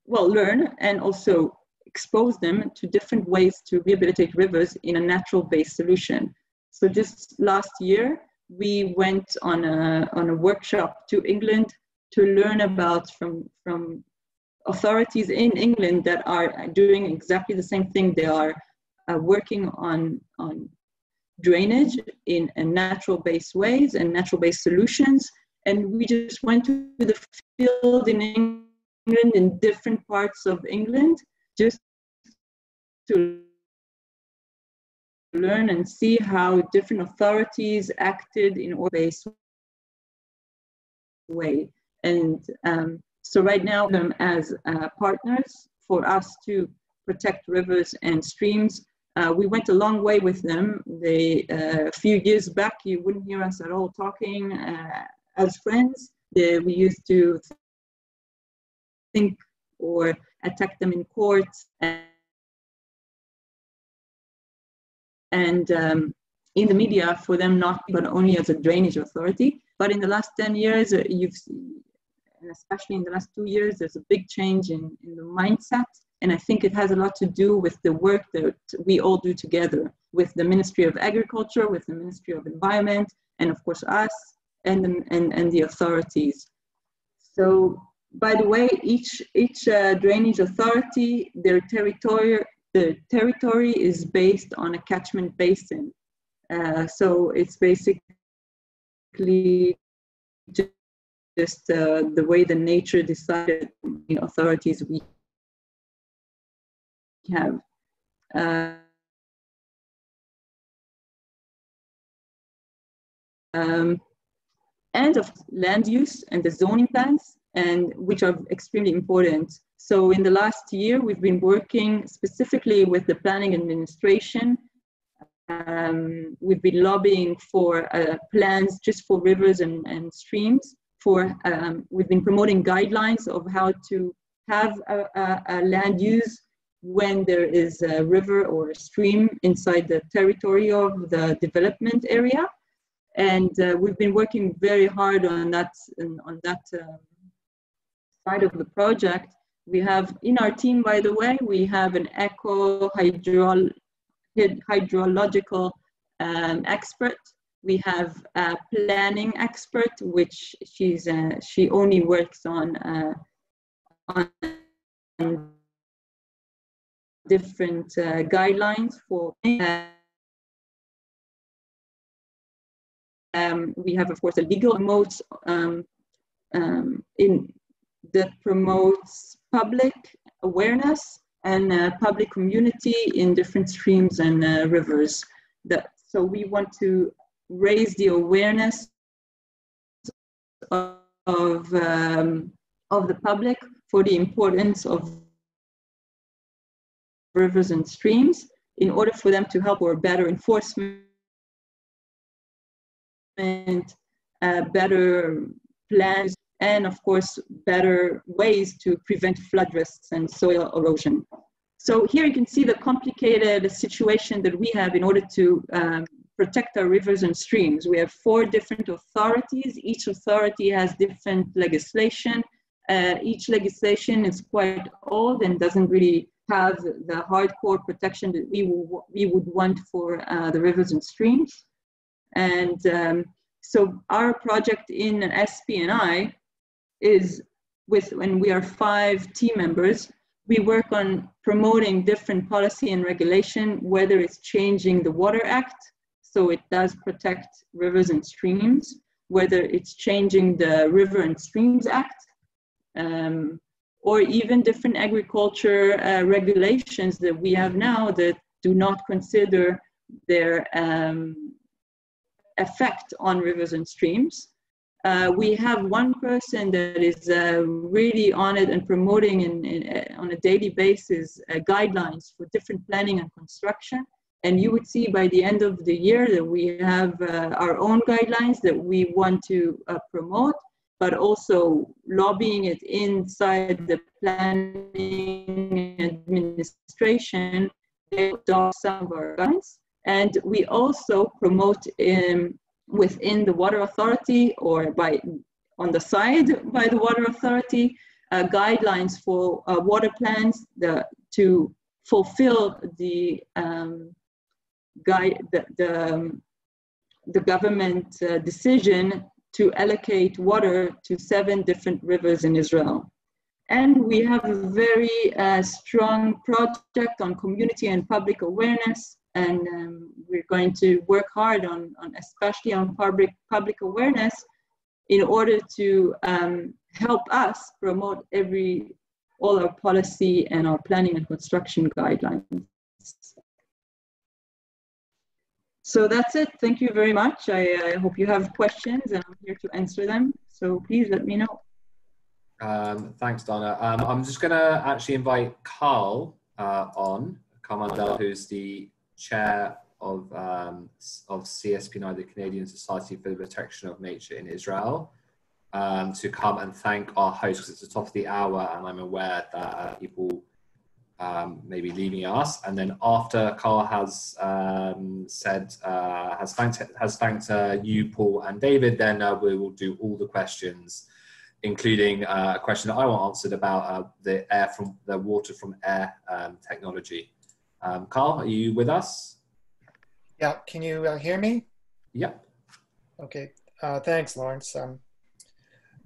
learn and also expose them to different ways to rehabilitate rivers in a natural-based solution. So just last year, we went on a workshop to England to learn about from authorities in England that are doing exactly the same thing. They are working on drainage in natural-based ways and natural-based solutions. And we just went to the field in England, in different parts of England, just to learn and see how different authorities acted in a based way. And so right now, them as partners for us to protect rivers and streams. We went a long way with them. A few years back, you wouldn't hear us at all talking as friends. We used to think or attack them in court and in the media for them not, but only as a drainage authority. But in the last 10 years, you've seen, and especially in the last 2 years, there's a big change in the mindset. And I think it has a lot to do with the work that we all do together with the Ministry of Agriculture, with the Ministry of Environment, and of course us and the authorities. So, by the way, each drainage authority, the territory is based on a catchment basin. So it's basically just the way the nature decided, the authorities we have. And of land use and the zoning plans, and which are extremely important. So in the last year, we've been working specifically with the planning administration. We've been lobbying for plans just for rivers and streams. We've been promoting guidelines of how to have a land use when there is a river or a stream inside the territory of the development area. And we've been working very hard on that side of the project. We have in our team, by the way, we have an hydrological expert. We have a planning expert, which she only works on different guidelines for. We have, of course, a legal promotes that promotes public awareness and public community in different streams and rivers. So we want to raise the awareness of the public for the importance of rivers and streams in order for them to help for better enforcement, better plans, and of course, better ways to prevent flood risks and soil erosion. So here you can see the complicated situation that we have in order to protect our rivers and streams. We have 4 different authorities. Each authority has different legislation. Each legislation is quite old and doesn't really have the hardcore protection that we would want for the rivers and streams. And so our project in SPNI is when we are 5 team members, we work on promoting different policy and regulation, whether it's changing the Water Act, so it does protect rivers and streams, whether it's changing the River and Streams Act, or even different agriculture regulations that we have now that do not consider their effect on rivers and streams. We have one person that is really on it and promoting on a daily basis guidelines for different planning and construction. And you would see by the end of the year that we have our own guidelines that we want to promote, but also lobbying it inside the planning administration. They adopt some of our guidelines. And we also promote within the Water Authority or on the side by the Water Authority guidelines for water plans to fulfill the government decision to allocate water to 7 different rivers in Israel. And we have a very strong project on community and public awareness. And we're going to work hard on especially on public awareness in order to help us promote all our policy and our planning and construction guidelines. So that's it. Thank you very much. I hope you have questions and I'm here to answer them. So please let me know. Thanks, Donna. I'm just going to actually invite Carl Carl Mandel, who's the chair of CSPNI, the Canadian Society for the Protection of Nature in Israel, to come and thank our host, because it's the top of the hour and I'm aware that people may be leaving us. And then after Carl has thanked you, Paul and David, then we will do all the questions, including a question that I want answered about the water from air technology. Carl, are you with us? Yeah, can you hear me? Yep. Okay, thanks, Lawrence.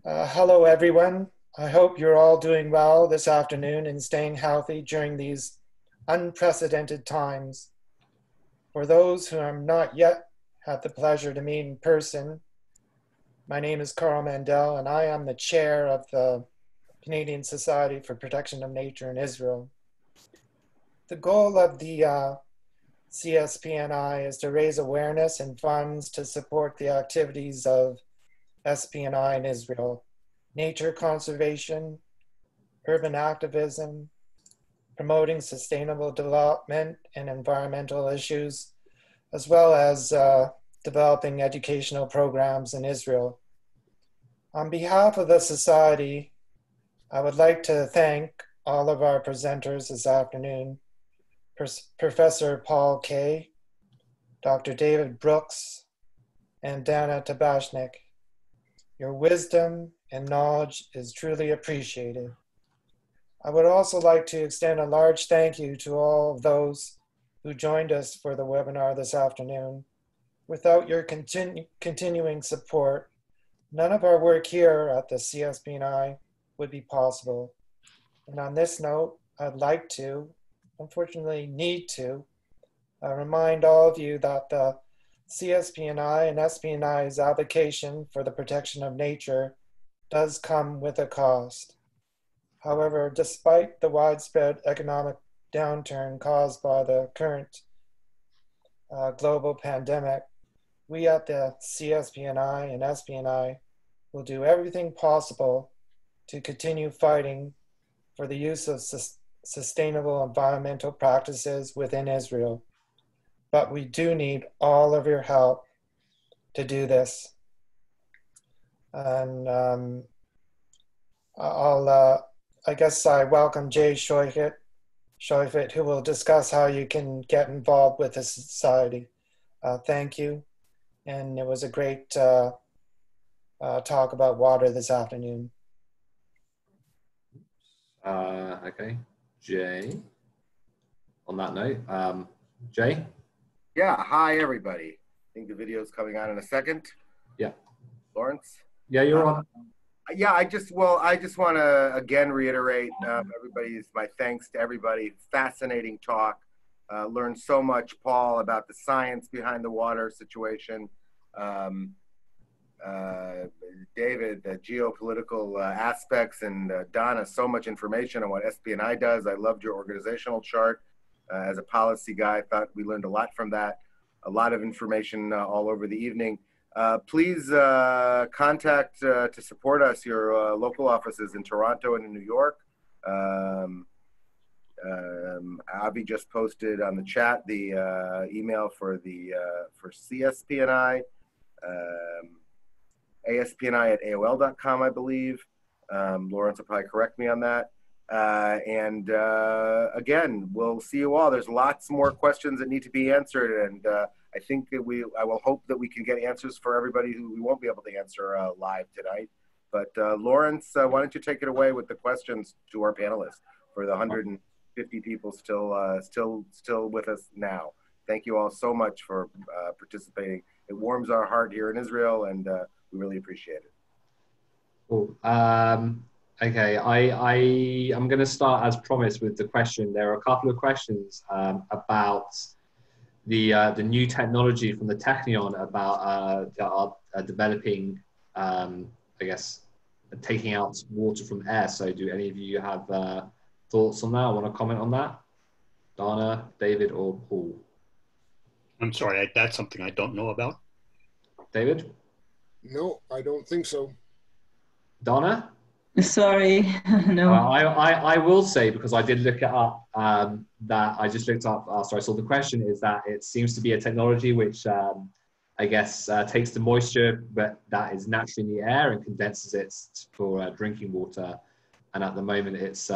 Hello, everyone. I hope you're all doing well this afternoon and staying healthy during these unprecedented times. For those who have not yet had the pleasure to meet in person, my name is Carl Mandel, and I am the chair of the Canadian Society for Protection of Nature in Israel. The goal of the CSPNI is to raise awareness and funds to support the activities of SPNI in Israel, nature conservation, urban activism, promoting sustainable development and environmental issues, as well as developing educational programs in Israel. On behalf of the Society, I would like to thank all of our presenters this afternoon, Professor Paul Kay, Dr. David Brooks, and Dana Tabachnik. Your wisdom and knowledge is truly appreciated. I would also like to extend a large thank you to all of those who joined us for the webinar this afternoon. Without your continuing support, none of our work here at the CSPNI would be possible. And on this note, I'd like to, unfortunately need to, remind all of you that the CSPNI and SPNI's application for the protection of nature does come with a cost. However, despite the widespread economic downturn caused by the current global pandemic, we at the CSPNI and SPNI will do everything possible to continue fighting for the use of sustainable environmental practices within Israel. But we do need all of your help to do this. And I guess I welcome Jay Shoifet, who will discuss how you can get involved with the society. Thank you. And it was a great talk about water this afternoon. Okay, Jay. On that note, Jay? Yeah, hi everybody. I think the video is coming on in a second. Yeah. Lawrence? Yeah, you're on. Yeah, I just want to again reiterate my thanks to everybody. Fascinating talk. Learned so much, Paul, about the science behind the water situation. Um, David, the geopolitical aspects, and Donna, so much information on what SPNI does. I loved your organizational chart. As a policy guy, I thought we learned a lot from that. A lot of information all over the evening. Please contact to support us your local offices in Toronto and in New York. Avi just posted on the chat the email for CSPNI, aspni@aol.com, I believe. Lawrence will probably correct me on that. Again, we'll see you all. There's lots more questions that need to be answered, and I think that I will hope that we can get answers for everybody who we won't be able to answer live tonight. But Lawrence, why don't you take it away with the questions to our panelists for the 150 people still with us now. Thank you all so much for participating. It warms our heart here in Israel, and we really appreciate it. Cool. Okay, I'm going to start as promised with the question. There are a couple of questions about the new technology from the Technion about developing, I guess, taking out water from air. So do any of you have thoughts on that? Want to comment on that? Donna, David, or Paul? I'm sorry, that's something I don't know about. David? No, I don't think so. Donna? Sorry, no. I will say, because I did look it up, that I just looked up after I saw the question, is that it seems to be a technology which I guess takes the moisture that is naturally in the air and condenses it for drinking water. And at the moment it's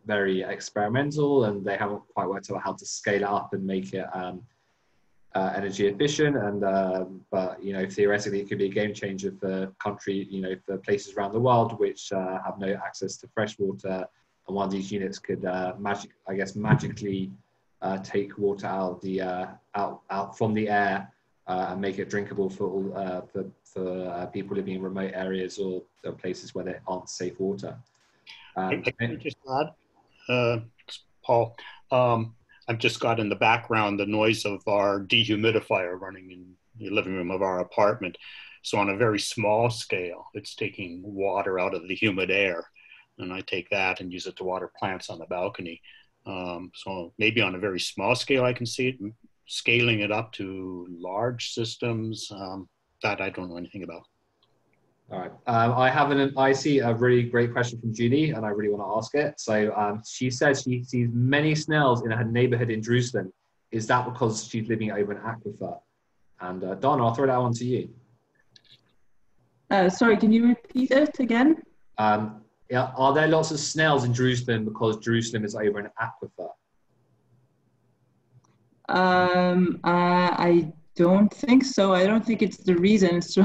very experimental, and they haven't quite worked out how to scale it up and make it energy efficient, and but theoretically it could be a game changer for for places around the world which have no access to fresh water, and one of these units could magically take water out of the out from the air and make it drinkable for people living in remote areas or places where there aren't safe water. I can just add, Paul. I've just got in the background the noise of our dehumidifier running in the living room of our apartment. So on a very small scale, it's taking water out of the humid air. And I take that and use it to water plants on the balcony. So maybe on a very small scale, I can see it. Scaling it up to large systems, that I don't know anything about. All right. I see a really great question from Judy, and I really want to ask it. So she says she sees many snails in her neighborhood in Jerusalem. Is that because she's living over an aquifer? And Donna, I'll throw that one to you. Sorry, can you repeat it again? Yeah, are there lots of snails in Jerusalem because Jerusalem is over an aquifer? I don't think so. I don't think it's the reason. So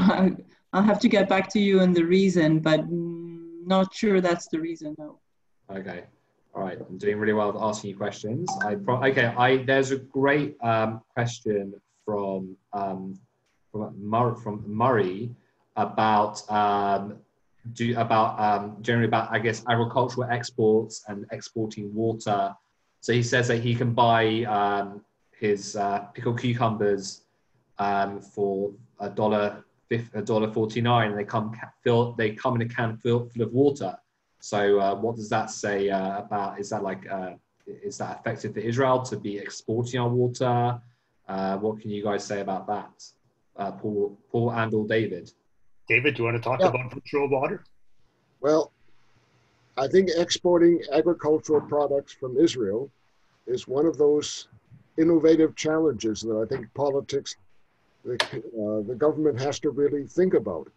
I'll have to get back to you on the reason, but not sure that's the reason, no. Okay, all right. I'm doing really well at asking you questions. There's a great question from Murray about generally about, I guess, agricultural exports and exporting water. So he says that he can buy his pickled cucumbers for $1.49, and they come in a can full of water. So what does that say about? Is that effective for Israel to be exporting our water? What can you guys say about that, Paul and or David? David, do you want to talk about virtual water? Well, I think exporting agricultural products from Israel is one of those innovative challenges that I think politics, the government has to really think about.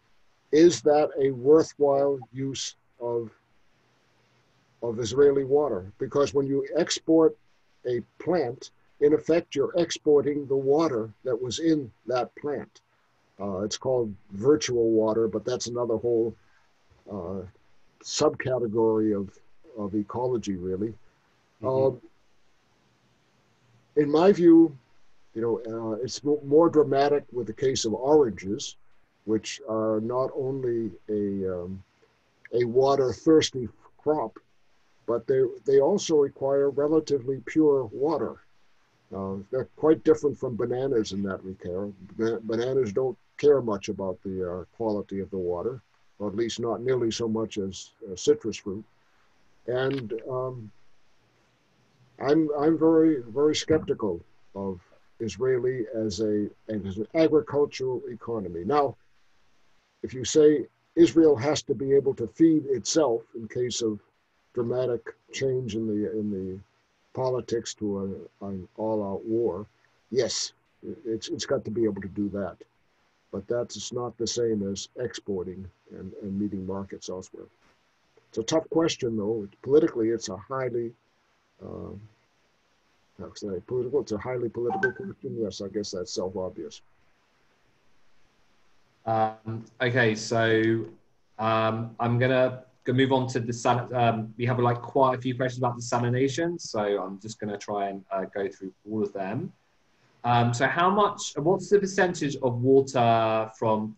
Is that a worthwhile use of Israeli water? Because when you export a plant, in effect, you're exporting the water that was in that plant. It's called virtual water, but that's another whole subcategory of ecology, really. Mm-hmm. In my view, it's more dramatic with the case of oranges, which are not only a water-thirsty crop, but they also require relatively pure water. They're quite different from bananas in that regard. Bananas don't care much about the quality of the water, or at least not nearly so much as citrus fruit. And I'm very skeptical of Israeli as an agricultural economy. Now, if you say Israel has to be able to feed itself in case of dramatic change in the politics to an all-out war, yes, it's got to be able to do that. But that's not the same as exporting and meeting markets elsewhere. It's a tough question, though. Politically, it's a highly political. It's a highly political question. Yes, I guess that's self-obvious. Okay, so I'm gonna move on to the we have like quite a few questions about desalination, so I'm just gonna try and go through all of them. So what's the percentage of water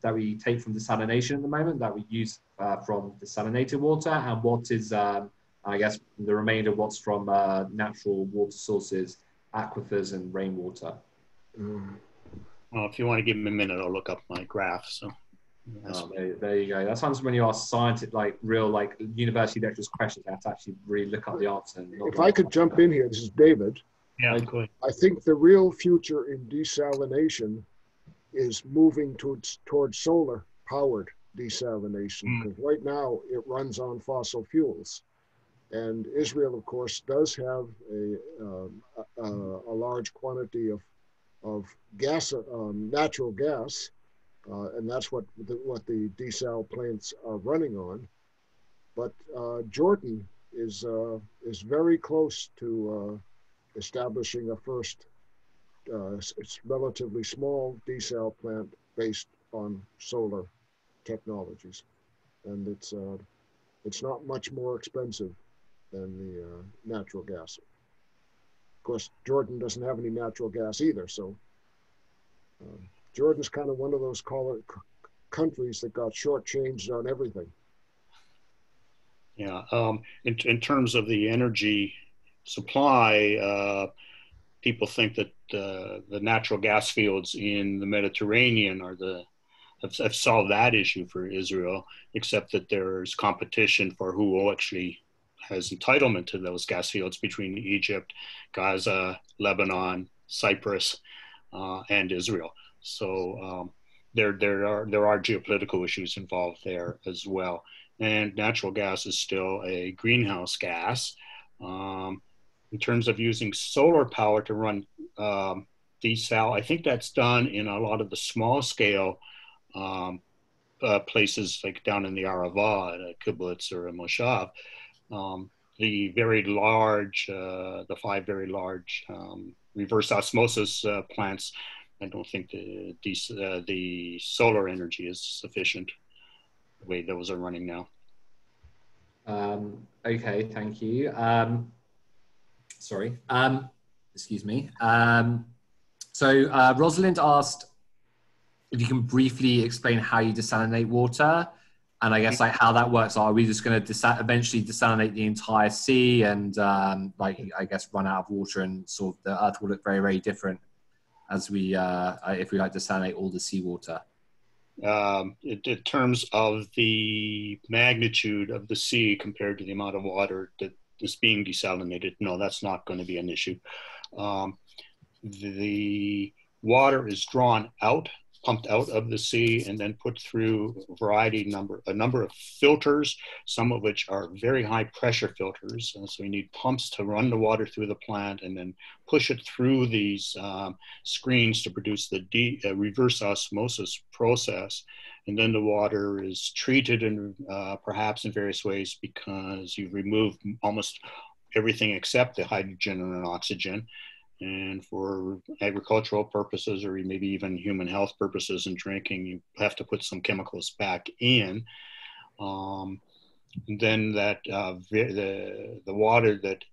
that we take from desalination at the moment that we use from desalinated water, and what is, I guess, the remainder what's from natural water sources, aquifers and rainwater? Well, if you want to give me a minute, I'll look up my graph. So there you go. That's sometimes when you ask scientists, like real, like university lecturers questions, they have to actually really look up the answer. If I could jump in here, this is David. yeah, cool. I think the real future in desalination is moving towards solar powered desalination, because right now it runs on fossil fuels. And Israel, of course, does have a large quantity of gas, natural gas, and that's what the desal plants are running on. But Jordan is very close to establishing a first, it's relatively small desal plant based on solar technologies, and it's not much more expensive than the natural gas. Of course, Jordan doesn't have any natural gas either, so Jordan's kind of one of those countries that got shortchanged on everything. Yeah, in terms of the energy supply, people think that the natural gas fields in the Mediterranean have solved that issue for Israel, except that there's competition for who actually has entitlement to those gas fields between Egypt, Gaza, Lebanon, Cyprus, and Israel. So there are geopolitical issues involved there as well. And natural gas is still a greenhouse gas. In terms of using solar power to run desal, I think that's done in a lot of the small scale places like down in the Arava, at a kibbutz or a moshav. The very large, the 5 very large reverse osmosis plants, I don't think the solar energy is sufficient the way those are running now. Okay, thank you. Sorry, excuse me. So Rosalind asked if you can briefly explain how you desalinate water, and I guess like how that works. Are we just going to eventually desalinate the entire sea and like I guess run out of water, and sort of the Earth will look very, very different as we if we like desalinate all the seawater? In terms of the magnitude of the sea compared to the amount of water that is being desalinated, no, that's not going to be an issue. The water is drawn out, pumped out of the sea, and then put through a number of filters, some of which are very high pressure filters. And so you need pumps to run the water through the plant and then push it through these screens to produce the reverse osmosis process. And then the water is treated in perhaps in various ways, because you've removed almost everything except the hydrogen and oxygen. And for agricultural purposes, or maybe even human health purposes and drinking, you have to put some chemicals back in. Then that the water that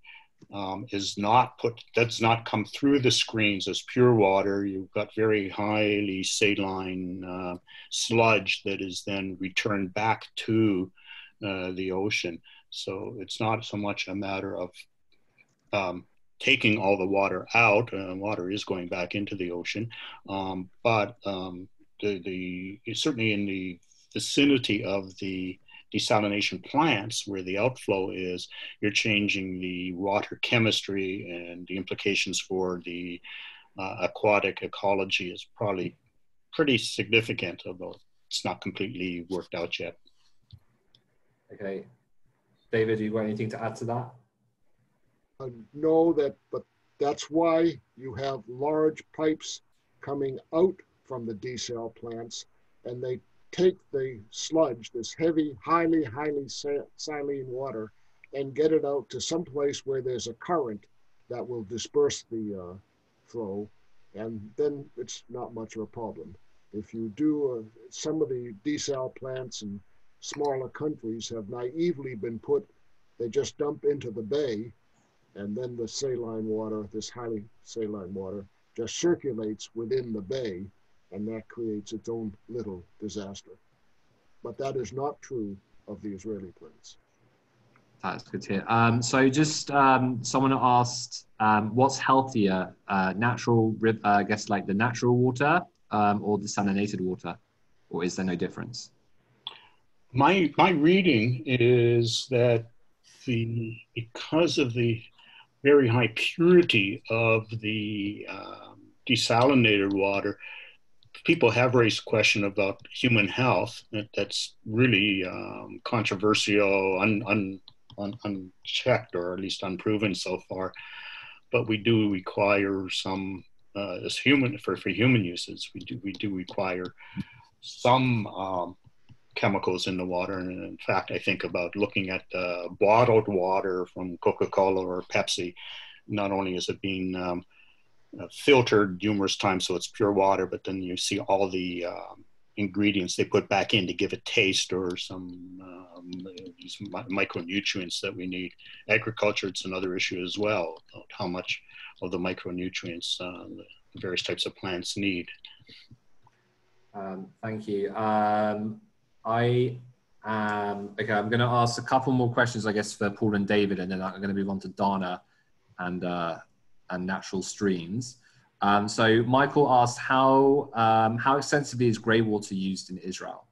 does not come through the screens as pure water. You've got very highly saline sludge that is then returned back to the ocean. So it's not so much a matter of taking all the water out. Water is going back into the ocean, but certainly in the vicinity of the desalination plants where the outflow is, you're changing the water chemistry, and the implications for the aquatic ecology is probably pretty significant, although it's not completely worked out yet. Okay. David, you got anything to add to that? Know that, but that's why you have large pipes coming out from the desal plants, and they take the sludge, this heavy, highly saline water, and get it out to some place where there's a current that will disperse the flow, and then it's not much of a problem. If you do, some of the desal plants in smaller countries have naively been put, they just dump into the bay, and then the saline water, this highly saline water, just circulates within the bay, and that creates its own little disaster. But that is not true of the Israeli plants. That's good to hear. So just someone asked, what's healthier, natural, I guess like the natural water or desalinated water, or is there no difference? My reading is that because of the very high purity of the desalinated water, people have raised a question about human health. That's really controversial, unchecked, or at least unproven so far. But we do require some, as human for human uses, we do require some chemicals in the water. And in fact, I think about looking at bottled water from Coca-Cola or Pepsi. Not only is it being filtered numerous times so it's pure water, but then you see all the ingredients they put back in to give it taste, or some these micronutrients that we need. Agriculture, it's another issue as well, about how much of the micronutrients the various types of plants need. Thank you. Okay, I'm going to ask a couple more questions, I guess, for Paul and David, and then I'm going to move on to Dana and natural streams. So Michael asked, how extensively is grey water used in Israel?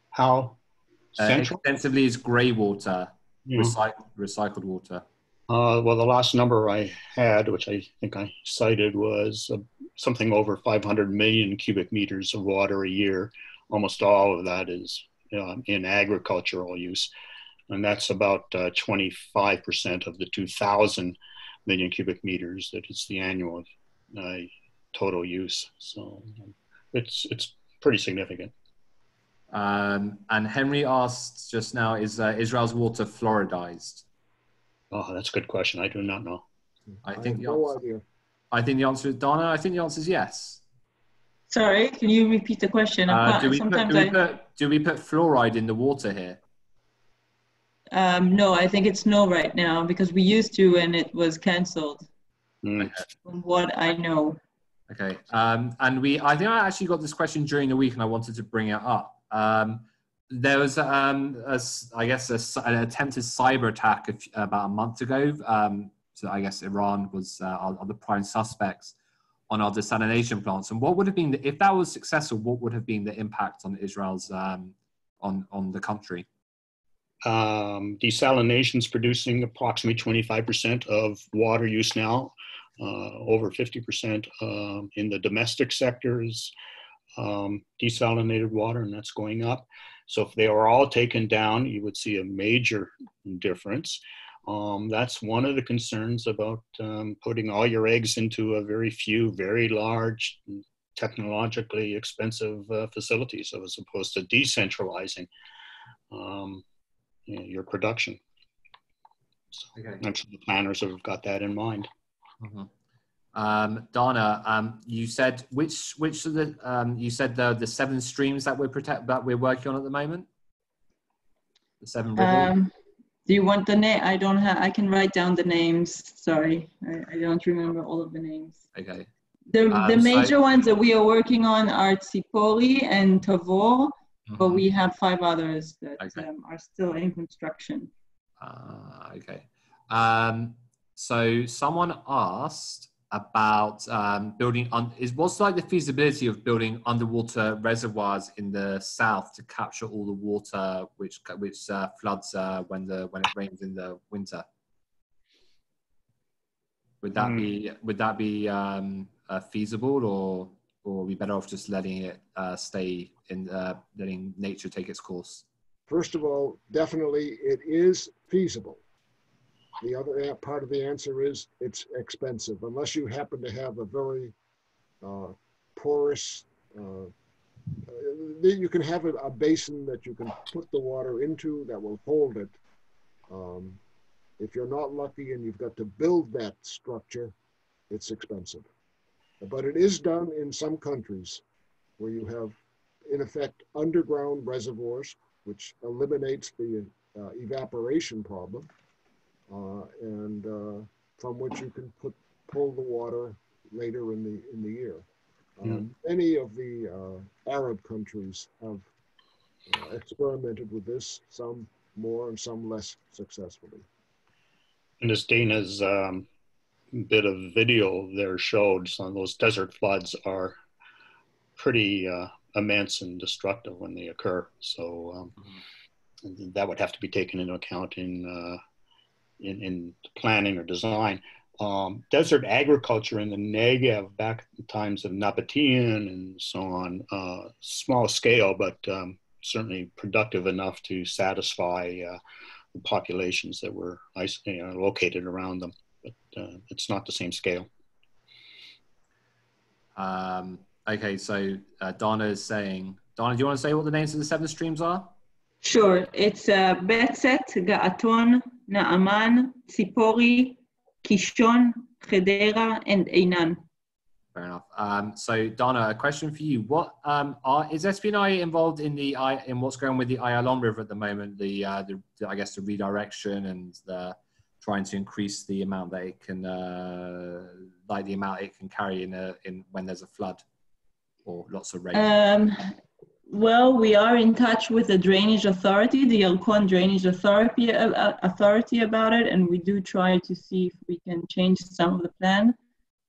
How extensively is grey water, recycled water? Well, the last number I had, which I think I cited, was something over 500 million cubic meters of water a year. Almost all of that is in agricultural use. And that's about 25% of the 2,000 million cubic meters that is the annual total use. So it's pretty significant. And Henry asked just now, is Israel's water fluoridized? Oh, that's a good question. I do not know. I think no idea. I think the answer is Donna. I think the answer is yes. Sorry, can you repeat the question? Do we put fluoride in the water here? No, I think it's no right now, because we used to and it was cancelled. Okay. From what I know. Okay, and I think I actually got this question during the week, and I wanted to bring it up. There was, I guess, an attempted cyber attack about a month ago. So I guess Iran was the prime suspects on our desalination plants. And what would have been, if that was successful, what would have been the impact on Israel's, on the country? Desalination is producing approximately 25% of water use now, over 50% in the domestic sectors, desalinated water, and that's going up. So if they were all taken down, you would see a major difference. That's one of the concerns about putting all your eggs into a very few, very large, technologically expensive facilities, as opposed to decentralizing your production. So I'm sure the planners have got that in mind. Mm-hmm. Dana, you said which of the you said the 7 streams that we're working on at the moment? The 7 rivers. Do you want the name? I don't have. I can write down the names. Sorry, I don't remember all of the names. Okay. The major ones that we are working on are Tzipori and Tavor, but we have 5 others that Okay. are still in construction. Okay. So someone asked about building what's like the feasibility of building underwater reservoirs in the south to capture all the water which floods when it rains in the winter. Would that be feasible, or are we better off just letting it stay in letting nature take its course? First of all, definitely it is feasible. The other part of the answer is it's expensive, unless you happen to have a very porous, you can have a basin that you can put the water into that will hold it. If you're not lucky and you've got to build that structure, it's expensive. But it is done in some countries where you have, in effect, underground reservoirs, which eliminates the evaporation problem. And from which you can pull the water later in the year. Many of the Arab countries have experimented with this, some more and some less successfully. And as Dana's bit of video there showed, some of those desert floods are pretty immense and destructive when they occur. So that would have to be taken into account in planning or design. Desert agriculture in the Negev back in the times of Nabatean and so on, small scale, but certainly productive enough to satisfy the populations that were located around them. But it's not the same scale. Okay, so Donna is saying, Donna, do you want to say what the names of the 7 streams are? Sure, it's Betset, Ga'aton, Naaman, Tzipori, Kishon, Chedera, and Einan. Fair enough. So Donna, a question for you: what is SPNI involved in what's going on with the Ayalon River at the moment? I guess the redirection and the trying to increase the amount that it can, the amount it can carry in when there's a flood or lots of rain. Well, we are in touch with the drainage authority, the Yalkon Drainage Authority about it, and we do try to see if we can change some of the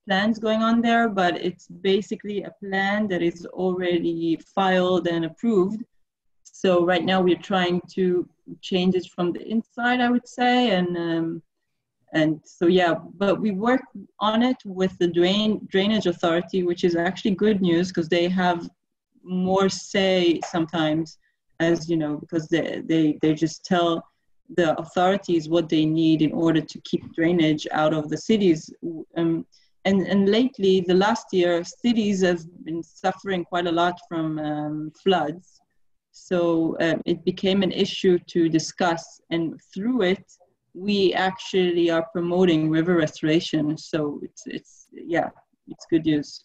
plans going on there, but it's basically a plan that is already filed and approved. So right now we're trying to change it from the inside, I would say, and so yeah, but we work on it with the drainage authority, which is actually good news because they have more say sometimes, as you know, because they just tell the authorities what they need in order to keep drainage out of the cities. And lately, the last year, cities have been suffering quite a lot from floods. So it became an issue to discuss, and through it, we actually are promoting river restoration. So it's good news.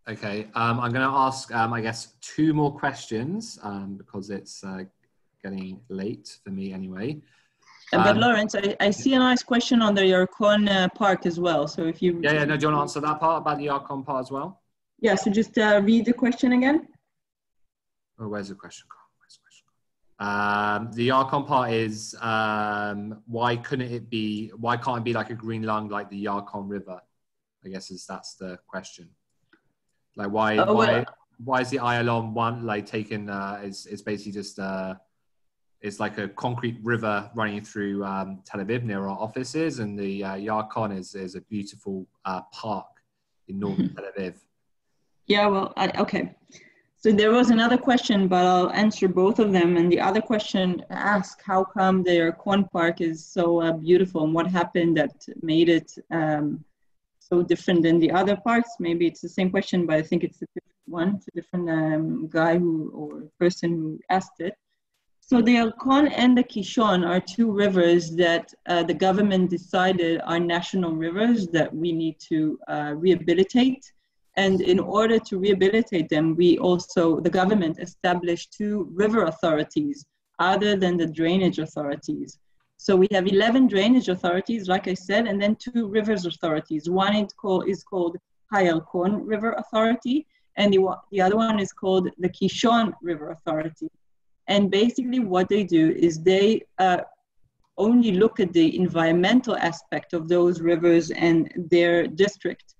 Okay, I'm going to ask, I guess, 2 more questions because it's getting late for me anyway. But Lawrence, I see a nice question on the Yarkon Park as well. So if you... Yeah, no, do you want to answer that part about the Yarkon part as well? Yeah, so just read the question again. Oh, where's the question? The Yarkon part is, why can't it be like a green lung like the Yarkon River? I guess that's the question. Like why is the Ayalon one like taken? It's basically just it's like a concrete river running through Tel Aviv near our offices, and the Yarkon is a beautiful park in northern Tel Aviv. Yeah, well, okay. So there was another question, but I'll answer both of them. And the other question asked, how come the Yarkon Park is so beautiful, and what happened that made it so different than the other parks? Maybe it's the same question, but I think it's a different one. It's a different guy or person who asked it. So the Yalkon and the Kishon are 2 rivers that the government decided are national rivers that we need to rehabilitate. And in order to rehabilitate them, the government established 2 river authorities other than the drainage authorities. So we have 11 drainage authorities, like I said, and then 2 rivers authorities. One is called Hayalkon River Authority, and the other one is called the Kishon River Authority. And basically what they do is they only look at the environmental aspect of those rivers and their district.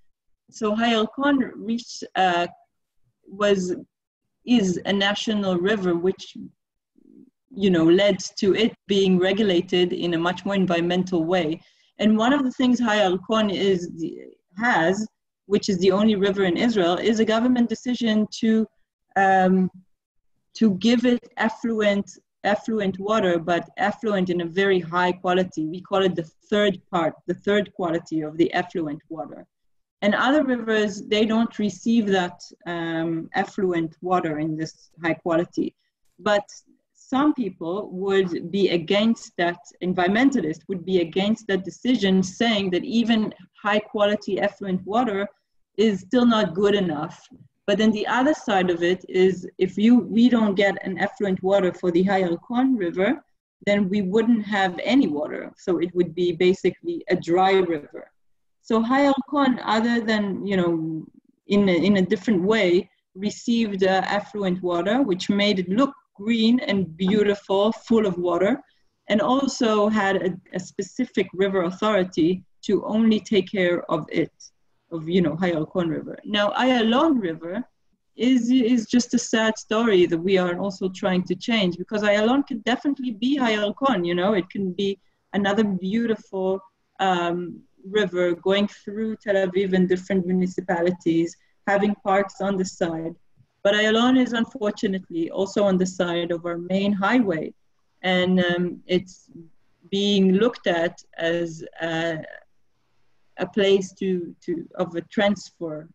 So Hayalkon is a national river, which led to it being regulated in a much more environmental way. And one of the things Hayalkon has, which is the only river in Israel, is a government decision to give it affluent water, but affluent in a very high quality. We call it the third quality of the affluent water. And other rivers, they don't receive that affluent water in this high quality. But some people would be against that, environmentalists would be against that decision, saying that even high quality affluent water is still not good enough. But then the other side of it is, if we don't get an affluent water for the Hayalkon River, then we wouldn't have any water. So it would be basically a dry river. So Hayalkon, other than, in a different way, received affluent water, which made it look green and beautiful, full of water, and also had a specific river authority to only take care of it, of Hayalkon River. Now Ayalon River is just a sad story that we are also trying to change, because Ayalon can definitely be Hayalkon. It can be another beautiful river going through Tel Aviv and different municipalities, having parks on the side. But Ayalon is unfortunately also on the side of our main highway, and it's being looked at as a place of a transfer,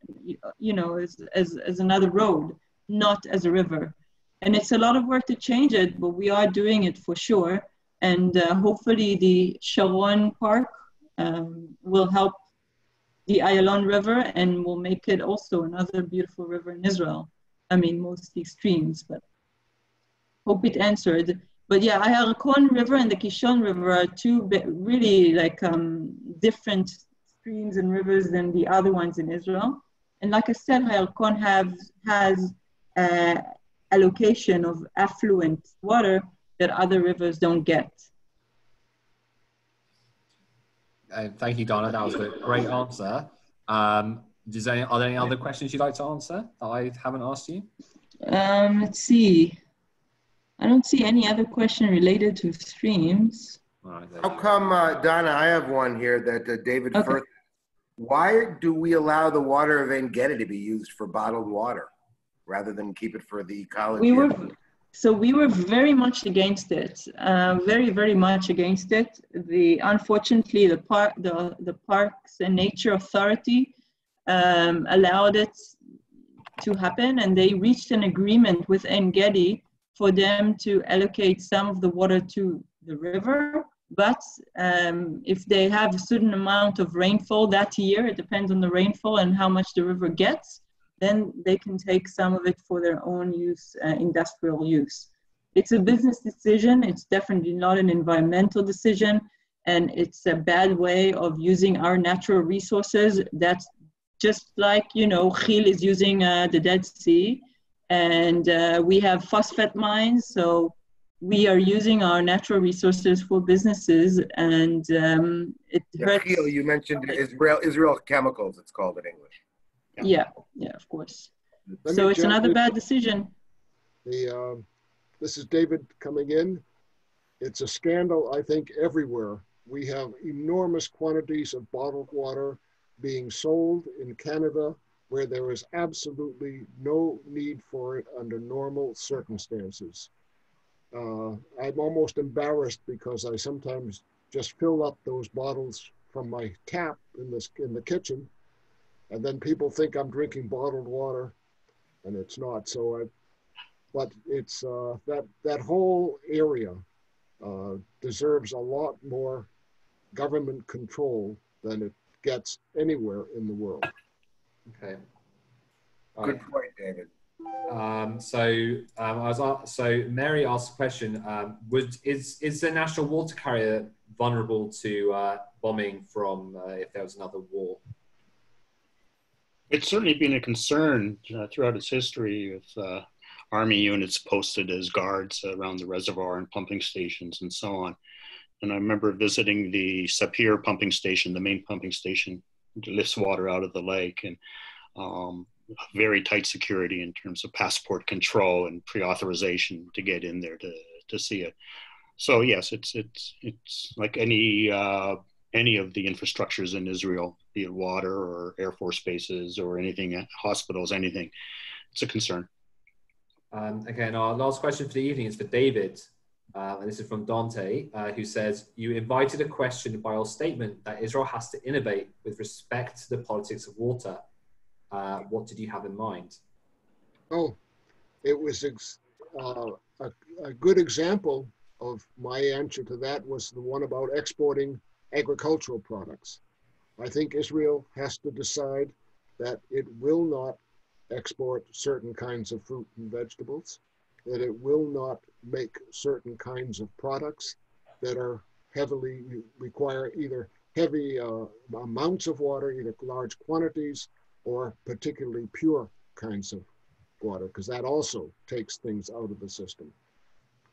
as another road, not as a river. And it's a lot of work to change it, but we are doing it for sure. And hopefully the Sharon Park will help the Ayalon River and will make it also another beautiful river in Israel. I mean, mostly streams, but hope it answered. But yeah, Ayalon River and the Kishon River are two really different streams and rivers than the other ones in Israel. And like I said, Hayalkon has a location of affluent water that other rivers don't get. Thank you, Donna. That was a great answer. Are there any other questions you'd like to answer that I haven't asked you? Let's see. I don't see any other question related to streams. Right, How come, Donna, I have one here that David Firth. Why do we allow the water of Ein Gedi to be used for bottled water rather than keep it for the ecology? We were very much against it, very, very much against it. Unfortunately, the Parks and Nature Authority allowed it to happen, and they reached an agreement with Ein Gedi for them to allocate some of the water to the river. But if they have a certain amount of rainfall that year, it depends on the rainfall and how much the river gets, then they can take some of it for their own use, industrial use. It's a business decision. It's definitely not an environmental decision. And it's a bad way of using our natural resources. That's just like, Chil is using the Dead Sea. And we have phosphate mines. So we are using our natural resources for businesses, and it hurts. Chil, you mentioned Israel Chemicals, it's called in English. Yeah, of course. So it's another bad decision. This is David coming in. It's a scandal, I think, everywhere. We have enormous quantities of bottled water being sold in Canada where there is absolutely no need for it under normal circumstances. I'm almost embarrassed because I sometimes just fill up those bottles from my tap in the kitchen, and then people think I'm drinking bottled water, and it's not. But it's that whole area deserves a lot more government control than it gets anywhere in the world. Okay. Good point, David. So Mary asked a question: is the national water carrier vulnerable to bombing from if there was another war? It's certainly been a concern throughout its history with Army units posted as guards around the reservoir and pumping stations and so on. And I remember visiting the Sapir pumping station, the main pumping station, that lifts water out of the lake, and very tight security in terms of passport control and pre-authorization to get in there to see it. So yes, it's like any of the infrastructures in Israel, be it water or Air Force bases or anything, hospitals, anything. It's a concern. Again, our last question for the evening is for David. And this is from Dante, who says, you invited a question by your statement that Israel has to innovate with respect to the politics of water. What did you have in mind? Oh, it was a good example of my answer to that was the one about exporting agricultural products. I think Israel has to decide that it will not export certain kinds of fruit and vegetables, that it will not make certain kinds of products that are require either heavy amounts of water, either large quantities, or particularly pure kinds of water, because that also takes things out of the system.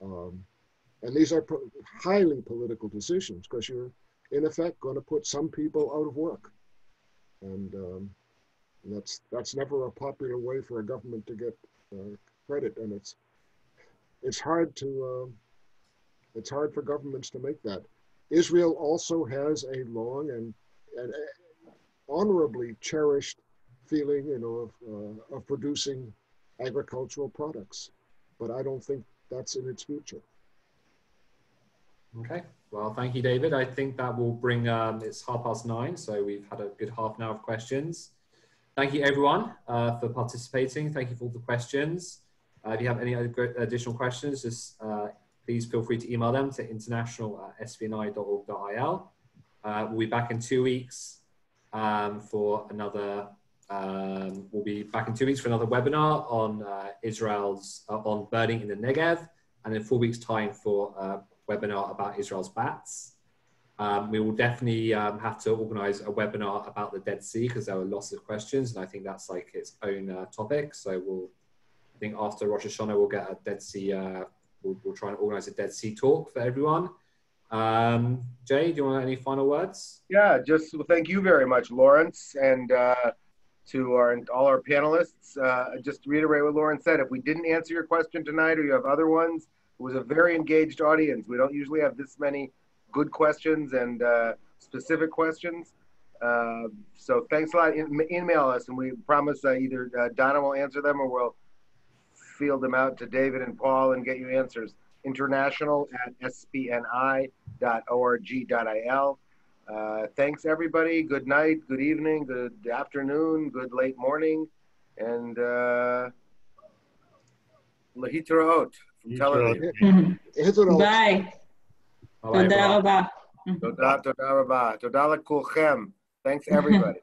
And these are highly political decisions, because you're in effect going to put some people out of work. And that's never a popular way for a government to get credit, and it's hard for governments to make that. Israel also has a long and honorably cherished feeling, of producing agricultural products, but I don't think that's in its future. Okay, well, thank you, David. I think that will bring, it's 9:30, so we've had a good half an hour of questions. Thank you, everyone, for participating. Thank you for all the questions. If you have any other additional questions, just please feel free to email them to international@sbni.org.il. We'll be back in 2 weeks for another. We'll be back in 2 weeks for another webinar on Israel's on birding in the Negev, and in 4 weeks' time for a webinar about Israel's bats. We will definitely have to organize a webinar about the Dead Sea, because there were lots of questions, and I think that's like its own topic. So I think after Rosh Hashanah, we'll get a Dead Sea, we'll try and organize a Dead Sea talk for everyone. Jay, do you want any final words? Yeah, just thank you very much, Lawrence, and to all our panelists. Just to reiterate what Lawrence said, if we didn't answer your question tonight or you have other ones, it was a very engaged audience. We don't usually have this many good questions and specific questions. So thanks a lot. Email us, and we promise either Donna will answer them or we'll field them out to David and Paul and get you answers. international@spni.org.il. Thanks, everybody. Good night, good evening, good afternoon, good late morning, and Lahitaraot from Tel Aviv. Bye. Toda rabah. Toda rabah. Toda lekulchem. Thanks, everybody.